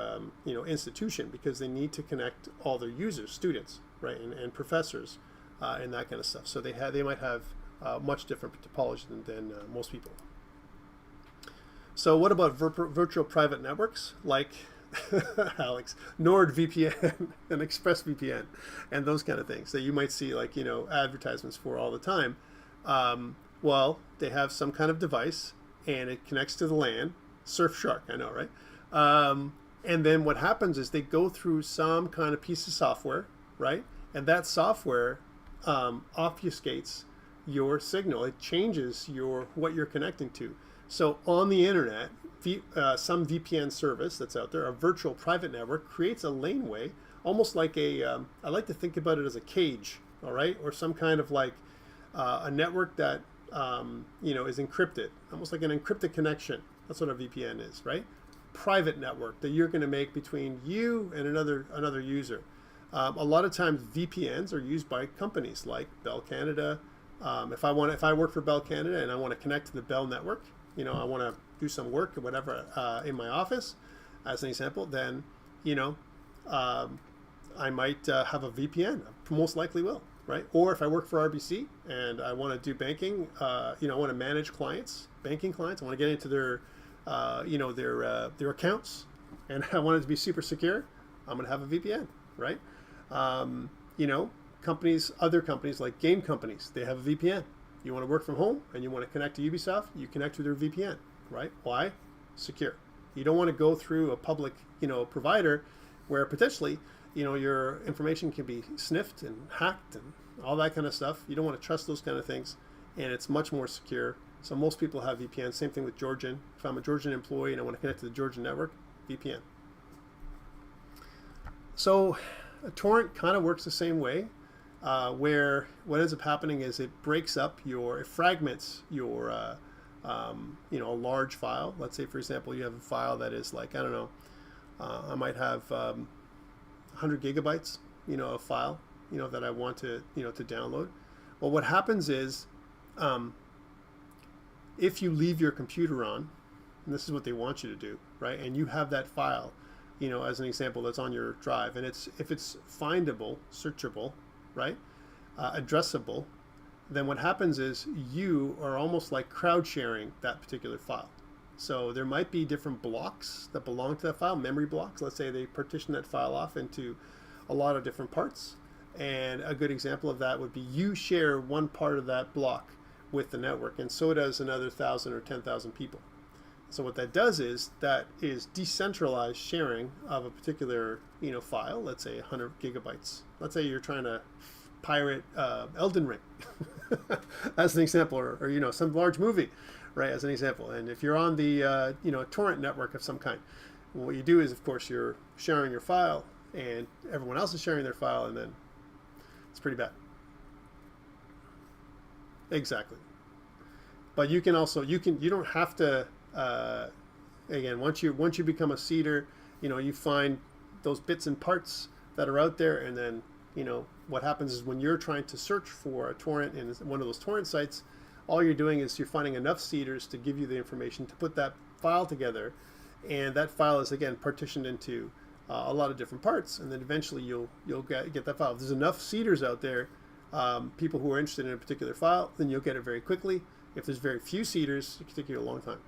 institution, because they need to connect all their users, students, right, and professors, and that kind of stuff. So they might have much different topology than most people. So what about virtual private networks like Alex, NordVPN and ExpressVPN and those kind of things that you might see advertisements for all the time? Well, they have some kind of device and it connects to the LAN. Surfshark, I know, right? And then what happens is they go through some kind of piece of software, right? And that software obfuscates your signal. It changes what you're connecting to. So on the internet, some VPN service that's out there, a virtual private network, creates a laneway, almost like I like to think about it as a cage, all right? Or some kind of a network that, is encrypted, almost like an encrypted connection. That's what a VPN is, right? private network that you're going to make between you and another user. A lot of times VPNs are used by companies like Bell Canada. If I work for Bell Canada and I want to connect to the Bell network, I want to do some work or whatever in my office, as an example, then I might have a VPN. Most likely will, right? Or if I work for RBC and I want to do banking, I want to manage banking clients. I want to get into their accounts, and I want it to be super secure. I'm going to have a VPN, right? Other companies like game companies, they have a VPN. You want to work from home and you want to connect to Ubisoft, you connect to their VPN, right? Why? Secure. You don't want to go through a public, provider where potentially, your information can be sniffed and hacked and all that kind of stuff. You don't want to trust those kind of things, and it's much more secure. So most people have VPN. Same thing with Georgian. If I'm a Georgian employee and I want to connect to the Georgian network, VPN. So a torrent kind of works the same way, where what ends up happening is it fragments your, a large file. Let's say, for example, you have a file that is like, I don't know, I might have 100 gigabytes, a file, that I want to, to download. Well, what happens is, if you leave your computer on, and this is what they want you to do, right? And you have that file, as an example, that's on your drive, and if it's findable, searchable, right, addressable, then what happens is you are almost like crowd sharing that particular file. So there might be different blocks that belong to that file, memory blocks. Let's say they partition that file off into a lot of different parts. And a good example of that would be you share one part of that block with the network, and so does another 1,000 or 10,000 people. So what that does is that is decentralized sharing of a particular file. Let's say 100 gigabytes. Let's say you're trying to pirate Elden Ring, as an example, or some large movie, right? As an example. And if you're on the torrent network of some kind, what you do is, of course, you're sharing your file, and everyone else is sharing their file, and then it's pretty bad. Exactly. But you can also you don't have to. Again, once you become a seeder, you find those bits and parts that are out there, and then what happens is when you're trying to search for a torrent in one of those torrent sites, all you're doing is you're finding enough seeders to give you the information to put that file together, and that file is again partitioned into a lot of different parts, and then eventually you'll get that file. If there's enough seeders out there, people who are interested in a particular file, then you'll get it very quickly. If there's very few seeders, it can take you a long time,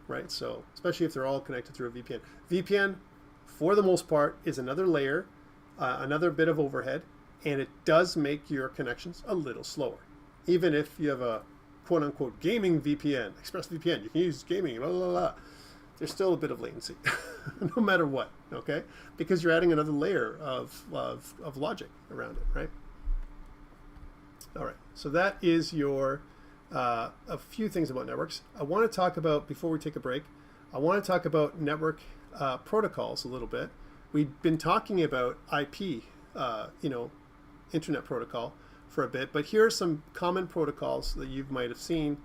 right? So especially if they're all connected through a VPN. VPN, for the most part, is another layer, another bit of overhead, and it does make your connections a little slower. Even if you have a quote-unquote gaming VPN, ExpressVPN, you can use gaming, blah, blah, blah. There's still a bit of latency, no matter what, okay? Because you're adding another layer of logic around it, right? All right, so that is your a few things about networks. I want to talk about, before we take a break, I want to talk about network protocols a little bit. We've been talking about IP, internet protocol for a bit, but here are some common protocols that you might have seen.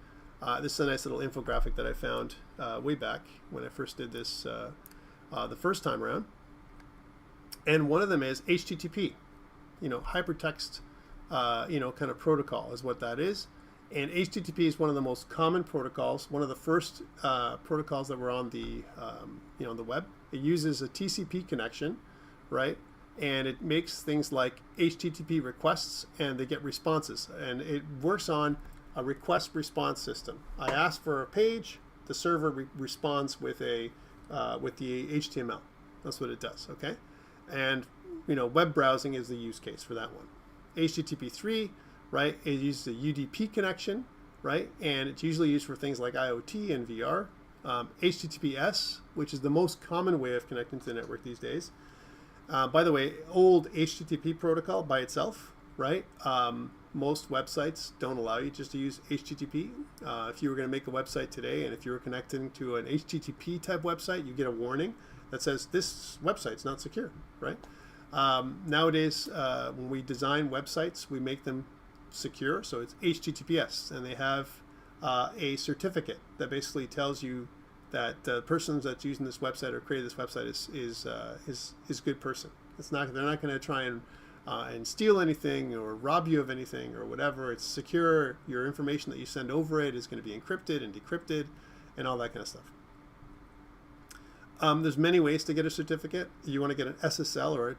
This is a nice little infographic that I found way back when I first did this the first time around. And one of them is HTTP, hypertext, kind of protocol is what that is. And HTTP is one of the most common protocols, one of the first protocols that were on the, the web. It uses a TCP connection, right? And it makes things like HTTP requests, and they get responses. And it works on a request response system. I ask for a page, the server responds with the HTML. That's what it does, okay? And web browsing is the use case for that one. HTTP3, right? It uses a UDP connection, right? And it's usually used for things like IoT and VR. HTTPS, which is the most common way of connecting to the network these days. By the way, old HTTP protocol by itself, right? Most websites don't allow you just to use HTTP. If you were going to make a website today, and if you were connecting to an HTTP type website, you get a warning that says this website's not secure, right? Nowadays, when we design websites, we make them secure, so it's HTTPS, and they have a certificate that basically tells you that the person that's using this website or created this website is a good person. They're not going to try and steal anything or rob you of anything or whatever. It's secure. Your information that you send over it is going to be encrypted and decrypted and all that kind of stuff. There's many ways to get a certificate. You want to get an SSL or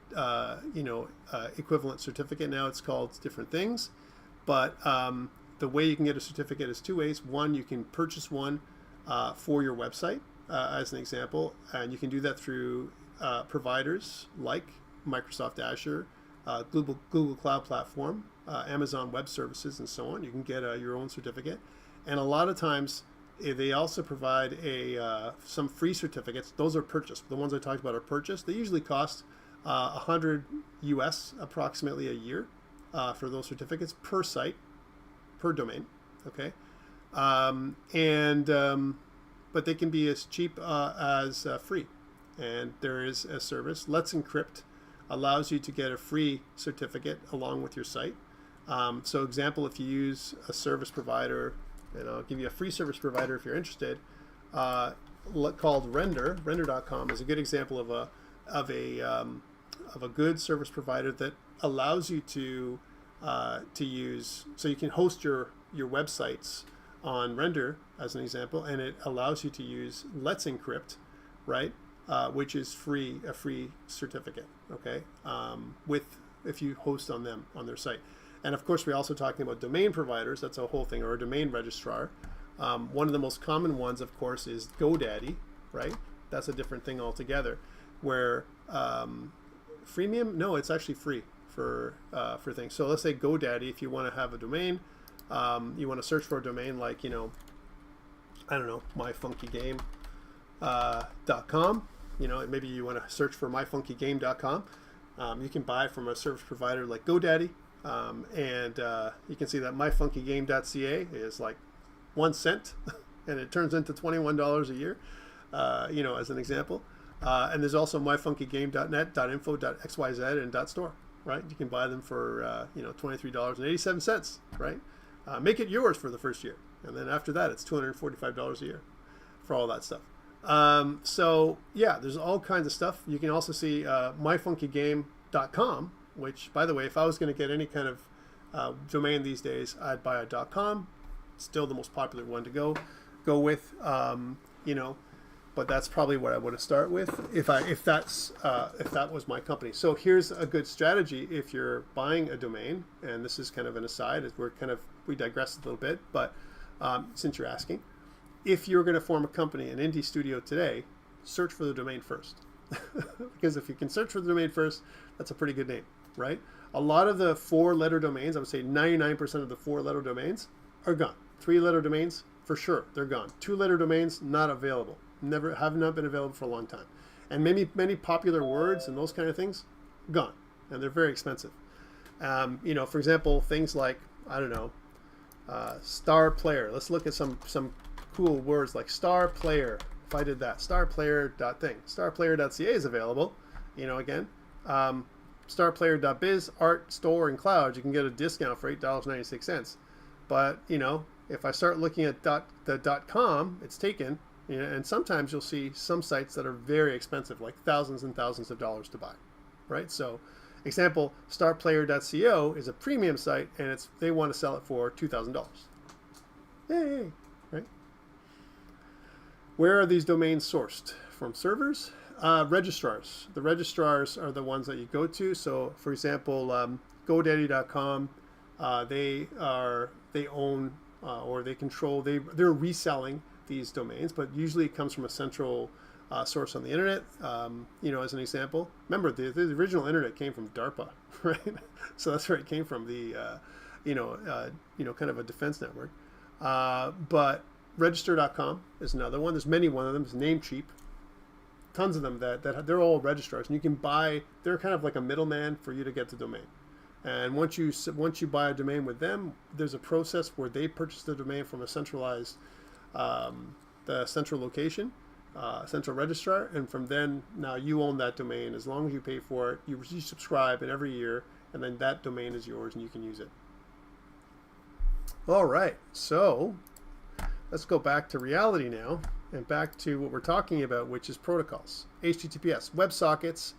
equivalent certificate. Now it's called different things, but the way you can get a certificate is two ways. One, you can purchase one for your website, as an example, and you can do that through providers like Microsoft Azure, Google Cloud Platform, Amazon Web Services, and so on. You can get your own certificate, and a lot of times they also provide some free certificates. Those are purchased. The ones I talked about are purchased. They usually cost $100 US approximately a year for those certificates per site, per domain. Okay, but they can be as cheap as free. And there is a service, Let's Encrypt, allows you to get a free certificate along with your site. So example, if you use a service provider, and I'll give you a free service provider if you're interested, called Render. Render.com is a good example of a good service provider that allows you to use, so you can host your websites on Render as an example, and it allows you to use Let's Encrypt, right? Which is a free certificate, okay? If you host on their site. And of course, we're also talking about domain providers. That's a whole thing, or a domain registrar. One of the most common ones, of course, is GoDaddy, right? That's a different thing altogether. Where freemium, no, it's actually free for things. So let's say GoDaddy, if you want to have a domain, you want to search for a domain like, I don't know, myfunkygame.com. Maybe you want to search for myfunkygame.com. You can buy from a service provider like GoDaddy. And you can see that myfunkygame.ca is like 1 cent and it turns into $21 a year, as an example. And there's also myfunkygame.net, .info, .xyz, and .store, right? You can buy them for, $23.87, right? Make it yours for the first year. And then after that, it's $245 a year for all that stuff. So yeah, there's all kinds of stuff. You can also see myfunkygame.com, which, by the way, if I was going to get any kind of domain these days, I'd buy a .com. It's still the most popular one to go with, but that's probably what I would start with if that was my company. So here's a good strategy if you're buying a domain, and this is kind of an aside, as we digress a little bit, but since you're asking, if you're going to form a company, an indie studio today, search for the domain first. Because if you can search for the domain first, that's a pretty good name, right? A lot of the 4-letter domains, I would say 99% of the 4-letter domains are gone. 3-letter domains, for sure, they're gone. 2-letter domains, not available. Have not been available for a long time. And many popular words and those kind of things, gone. And they're very expensive. For example, things like, I don't know, star player. Let's look at some cool words like star player. If I did that, starplayer.thing. Starplayer.ca is available, again. Starplayer.biz, art, store, and cloud, you can get a discount for $8.96. But, if I start looking at the .com, it's taken, and sometimes you'll see some sites that are very expensive, like thousands and thousands of dollars to buy, right? So, example, starplayer.co is a premium site, and they want to sell it for $2,000. Yay, right? Where are these domains sourced? From servers? Registrars. The registrars are the ones that you go to. So, for example, GoDaddy.com, they own or they control. They're reselling these domains, but usually it comes from a central source on the internet. As an example, remember the original internet came from DARPA, right? So that's where it came from. The kind of a defense network, but Register.com is another one. There's one of them. It's Namecheap. Tons of them that they're all registrars, and you can buy. They're kind of like a middleman for you to get the domain. And once you buy a domain with them, there's a process where they purchase the domain from a centralized, the central location, central registrar, and from then now you own that domain as long as you pay for it. You subscribe, and every year, and then that domain is yours, and you can use it. All right, so let's go back to reality now and back to what we're talking about, which is protocols. HTTPS, WebSockets,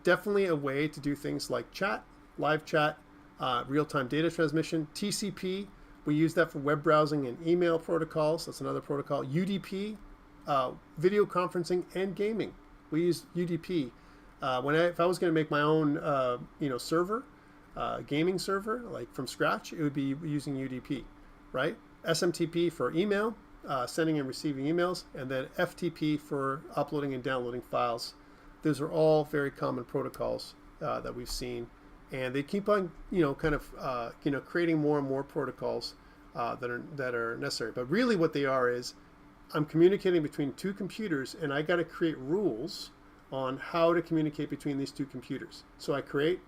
definitely a way to do things like chat, live chat, real-time data transmission. TCP, we use that for web browsing and email protocols. That's another protocol. UDP, video conferencing and gaming. We use UDP. If I was going to make my own, server, gaming server, like from scratch, it would be using UDP, right? SMTP for email, sending and receiving emails, and then FTP for uploading and downloading files. Those are all very common protocols that we've seen, and they keep on, creating more and more protocols that are necessary. But really, what they are is, I'm communicating between two computers, and I got to create rules on how to communicate between these two computers. So I create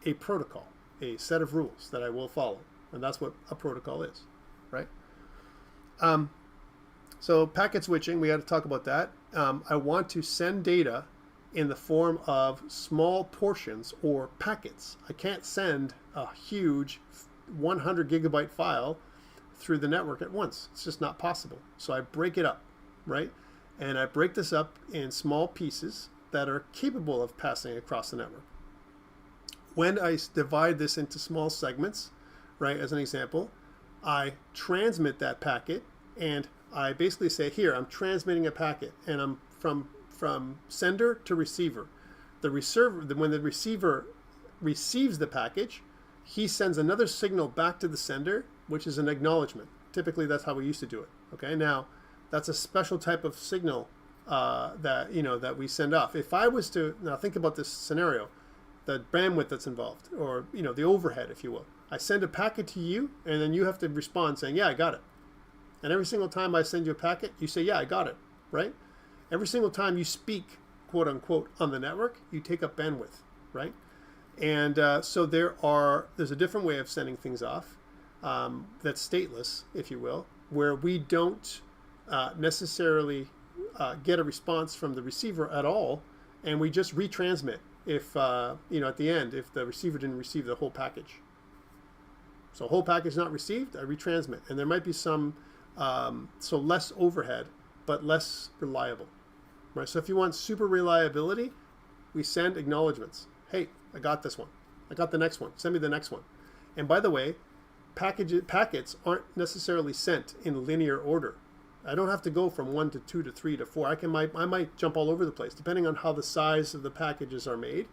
a protocol, a set of rules that I will follow, and that's what a protocol is, right? So packet switching, we got to talk about that. I want to send data in the form of small portions or packets. I can't send a huge 100 gigabyte file through the network at once. It's just not possible. So I break it up, right? And I break this up in small pieces that are capable of passing across the network. When I divide this into small segments, right, as an example, I transmit that packet, and I basically say, here, I'm transmitting a packet, and I'm from sender to receiver. When the receiver receives the package, he sends another signal back to the sender, which is an acknowledgement. Typically, that's how we used to do it. Okay, now that's a special type of signal that we send off. If I was to now think about this scenario, the bandwidth that's involved, or the overhead, if you will. I send a packet to you, and then you have to respond saying, yeah, I got it. And every single time I send you a packet, you say, yeah, I got it, right? Every single time you speak, quote unquote, on the network, you take up bandwidth, right? And so there's a different way of sending things off that's stateless, if you will, where we don't necessarily get a response from the receiver at all, and we just retransmit if, at the end, if the receiver didn't receive the whole package. So a whole package not received, I retransmit. And there might be some, so less overhead, but less reliable. Right? So if you want super reliability, we send acknowledgements. Hey, I got this one. I got the next one. Send me the next one. And by the way, packets aren't necessarily sent in linear order. I don't have to go from 1 to 2 to 3 to 4. I might jump all over the place, depending on how the size of the packages are made.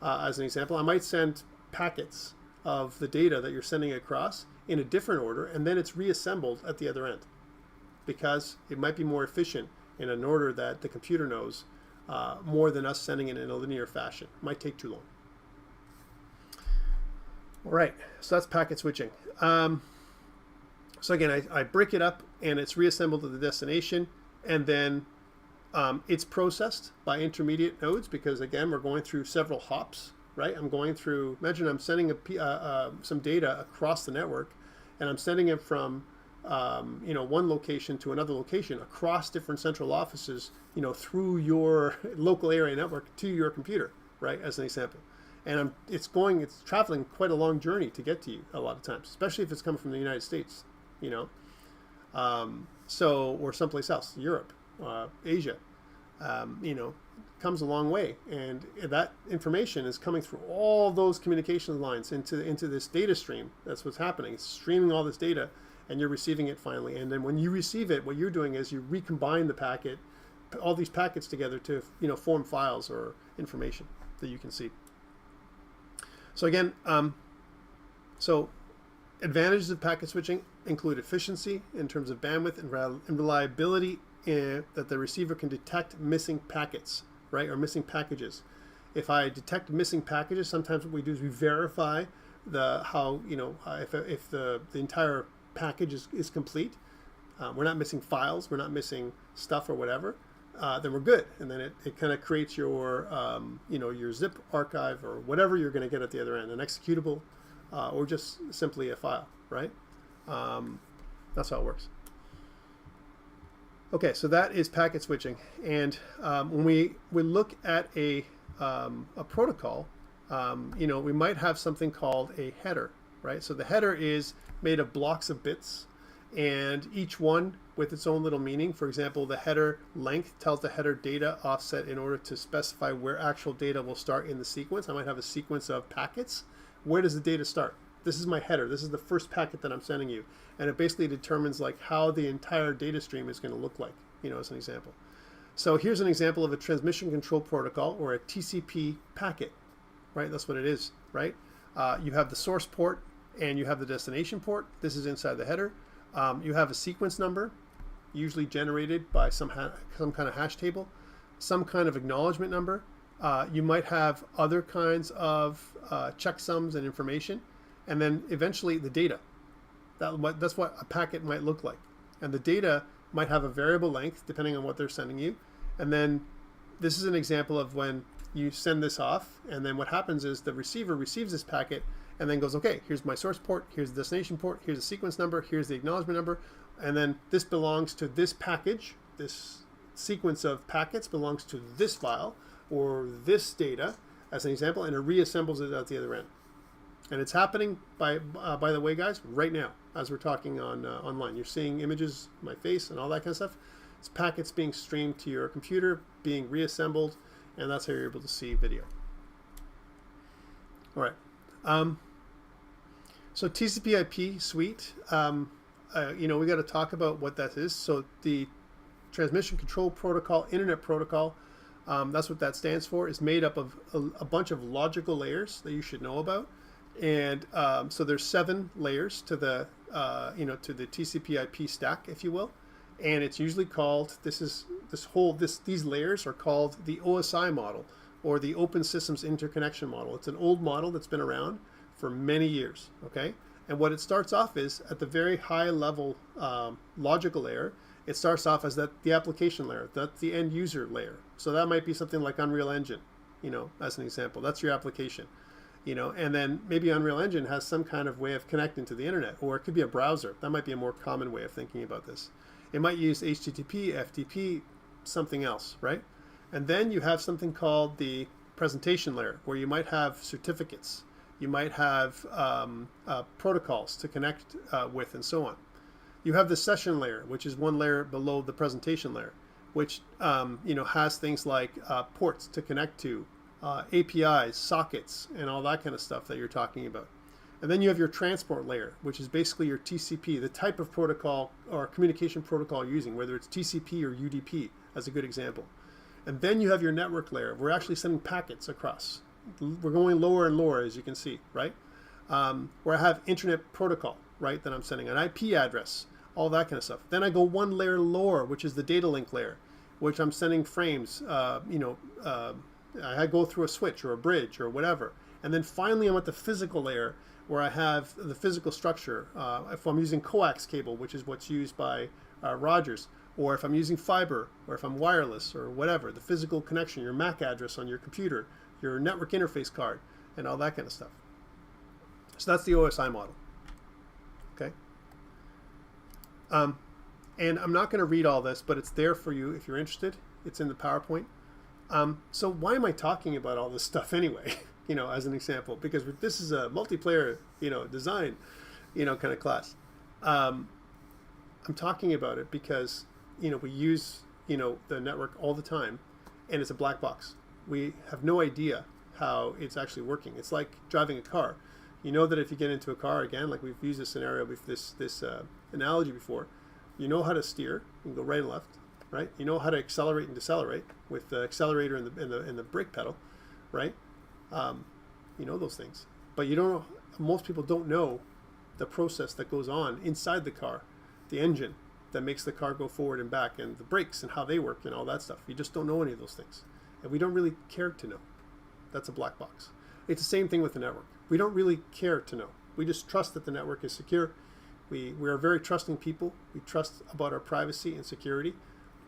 As an example, I might send packets of the data that you're sending across in a different order, and then it's reassembled at the other end, because it might be more efficient in an order that the computer knows more than us sending it in a linear fashion. It might take too long. All right, so that's packet switching. So again, I break it up, and it's reassembled to the destination, and then it's processed by intermediate nodes, because again, we're going through several hops, right? I'm going through, imagine I'm sending some data across the network, and I'm sending it from one location to another location across different central offices, through your local area network to your computer, right? As an example. And it's traveling quite a long journey to get to you a lot of times, especially if it's coming from the United States, or someplace else, Europe, Asia, comes a long way, and that information is coming through all those communication lines into this data stream. That's what's happening. It's streaming all this data, and you're receiving it finally. And then when you receive it, what you're doing is you recombine the packet, all these packets together to form files or information that you can see. So again, so advantages of packet switching include efficiency in terms of bandwidth and reliability, that the receiver can detect missing packets, right, or missing packages. If I detect missing packages, sometimes what we do is we verify if the entire package is complete. We're not missing files, we're not missing stuff or whatever. Then we're good, and then it kind of creates your your zip archive or whatever you're going to get at the other end, an executable or just simply a file, right? That's how it works. Okay, so that is packet switching, and when we look at a protocol, we might have something called a header, right? So the header is made of blocks of bits, and each one with its own little meaning. For example, the header length tells the header data offset in order to specify where actual data will start in the sequence. I might have a sequence of packets. Where does the data start? This is my header. This is the first packet that I'm sending you. And it basically determines like how the entire data stream is going to look like, as an example. So here's an example of a transmission control protocol, or a TCP packet, right? That's what it is, right? You have the source port and you have the destination port. This is inside the header. You have a sequence number, usually generated by some kind of hash table, some kind of acknowledgement number. You might have other kinds of checksums and information, and then eventually the data. That's what a packet might look like. And the data might have a variable length depending on what they're sending you. And then this is an example of when you send this off, and then what happens is the receiver receives this packet and then goes, okay, here's my source port, here's the destination port, here's the sequence number, here's the acknowledgement number, and then this belongs to this package. This sequence of packets belongs to this file or this data, as an example, and it reassembles it at the other end. And it's happening, by the way, guys, right now, as we're talking online. You're seeing images, my face, and all that kind of stuff. It's packets being streamed to your computer, being reassembled, and that's how you're able to see video. All right. So TCP/IP suite, we got to talk about what that is. So the Transmission Control Protocol, Internet Protocol, that's what that stands for, is made up of a bunch of logical layers that you should know about. And so there's 7 layers to the to the TCP/IP stack, if you will, and it's usually called these layers are called the OSI model, or the Open Systems Interconnection model. It's an old model that's been around for many years. Okay, and what it starts off is at the very high level logical layer. It starts off as the application layer, that's the end user layer. So that might be something like Unreal Engine, as an example. That's your application. And then maybe Unreal Engine has some kind of way of connecting to the internet, or it could be a browser. That might be a more common way of thinking about this. It might use HTTP, FTP, something else, right? And then you have something called the presentation layer, where you might have certificates. You might have protocols to connect with, and so on. You have the session layer, which is one layer below the presentation layer, which has things like ports to connect to, APIs, sockets, and all that kind of stuff that you're talking about. And then you have your transport layer, which is basically your TCP, the type of protocol or communication protocol you're using, whether it's TCP or UDP, as a good example. And then you have your network layer. We're actually sending packets across. We're going lower and lower, as you can see, right? Where I have internet protocol, right, that I'm sending an IP address, all that kind of stuff. Then I go one layer lower, which is the data link layer, which I'm sending frames, I go through a switch or a bridge or whatever. And then finally I'm at the physical layer, where I have the physical structure. If I'm using coax cable, which is what's used by Rogers, or if I'm using fiber, or if I'm wireless, or whatever, the physical connection, your MAC address on your computer, your network interface card, and all that kind of stuff. So that's the OSI model. Okay. And I'm not going to read all this, but it's there for you if you're interested. It's in the PowerPoint. So why am I talking about all this stuff anyway? As an example, because this is a multiplayer, design, kind of class. I'm talking about it because, we use, the network all the time, and it's a black box. We have no idea how it's actually working. It's like driving a car. You know that if you get into a car, again, like we've used this scenario with this analogy before, you know how to steer. You can go right and left, right? You know how to accelerate and decelerate with the accelerator and the brake pedal, right? You know those things, but you don't know. Most people don't know the process that goes on inside the car, the engine that makes the car go forward and back, and the brakes and how they work and all that stuff. You just don't know any of those things, and we don't really care to know. That's a black box. It's the same thing with the network. We don't really care to know. We just trust that the network is secure. We are very trusting people. We trust about our privacy and security,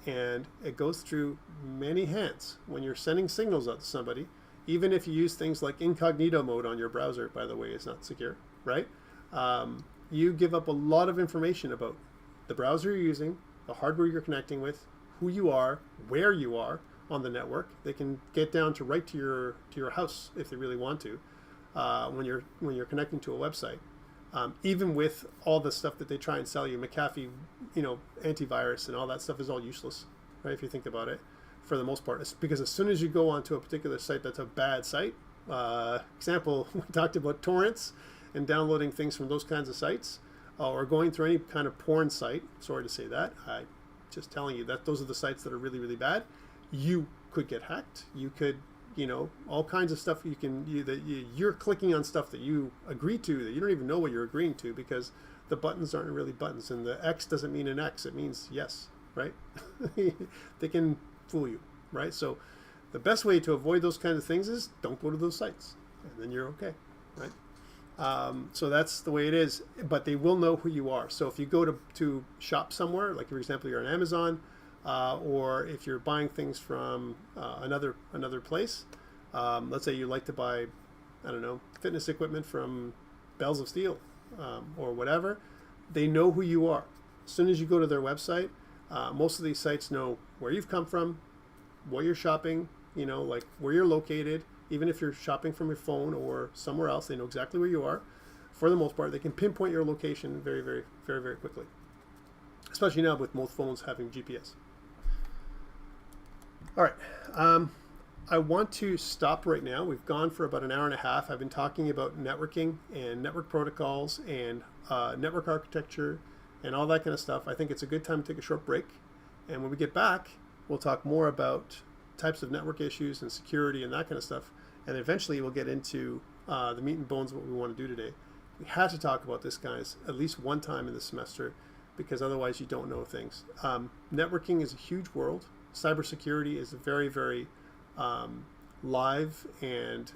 and it goes through many hands when you're sending signals out to somebody. Even if you use things like incognito mode on your browser, by the way, is not secure, right? You give up a lot of information about the browser you're using, the hardware you're connecting with, who you are, where you are on the network. They can get down to right to your house if they really want to, when you're connecting to a website. Even with all the stuff that they try and sell you, McAfee, antivirus and all that stuff is all useless, right? If you think about it, for the most part, it's because as soon as you go onto a particular site that's a bad site, example, we talked about torrents and downloading things from those kinds of sites, or going through any kind of porn site. Sorry to say that. I'm just telling you that those are the sites that are really, really bad. You could get hacked. You could, all kinds of stuff you're clicking on stuff that you agree to that you don't even know what you're agreeing to, because the buttons aren't really buttons, and the X doesn't mean an X, it means yes, right? They can fool you, right? So the best way to avoid those kinds of things is don't go to those sites, and then you're okay, right? So that's the way it is, but they will know who you are. So if you go to shop somewhere, like for example, you're on Amazon, or if you're buying things from another place, let's say you like to buy, I don't know, fitness equipment from Bells of Steel, or whatever, they know who you are. As soon as you go to their website, most of these sites know where you've come from, what you're shopping, like where you're located. Even if you're shopping from your phone or somewhere else, they know exactly where you are. For the most part, they can pinpoint your location very, very, very, very quickly. Especially now with most phones having GPS. All right. I want to stop right now. We've gone for about an hour and a half. I've been talking about networking and network protocols and network architecture and all that kind of stuff. I think it's a good time to take a short break. And when we get back, we'll talk more about types of network issues and security and that kind of stuff. And eventually we'll get into the meat and bones of what we want to do today. We have to talk about this, guys, at least one time in the semester, because otherwise you don't know things. Networking is a huge world. Cybersecurity is a very, very live and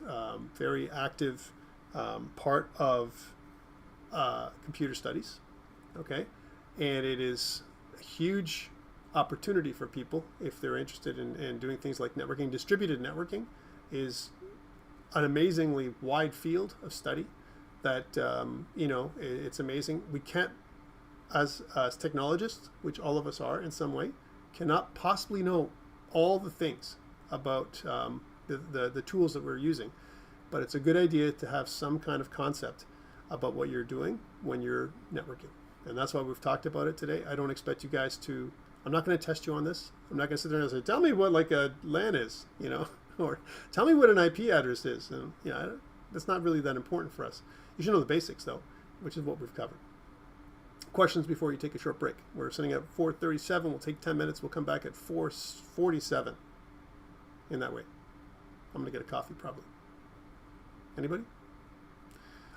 very active part of computer studies, okay? And it is a huge opportunity for people if they're interested in doing things like networking. Distributed networking is an amazingly wide field of study that, it's amazing. We can't, as technologists, which all of us are in some way, cannot possibly know all the things about the tools that we're using. But it's a good idea to have some kind of concept about what you're doing when you're networking. And that's why we've talked about it today. I don't expect you guys to, I'm not going to test you on this. I'm not going to sit there and say, tell me what like a LAN is, or tell me what an IP address is. And, that's not really that important for us. You should know the basics, though, which is what we've covered. Questions before you take a short break. We're sitting at 4:37. We'll take 10 minutes. We'll come back at 4:47 in that way. I'm going to get a coffee, probably. Anybody?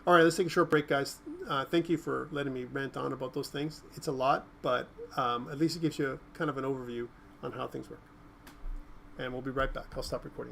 All right, let's take a short break, guys. Thank you for letting me rant on about those things. It's a lot, but at least it gives you kind of an overview on how things work. And we'll be right back. I'll stop recording.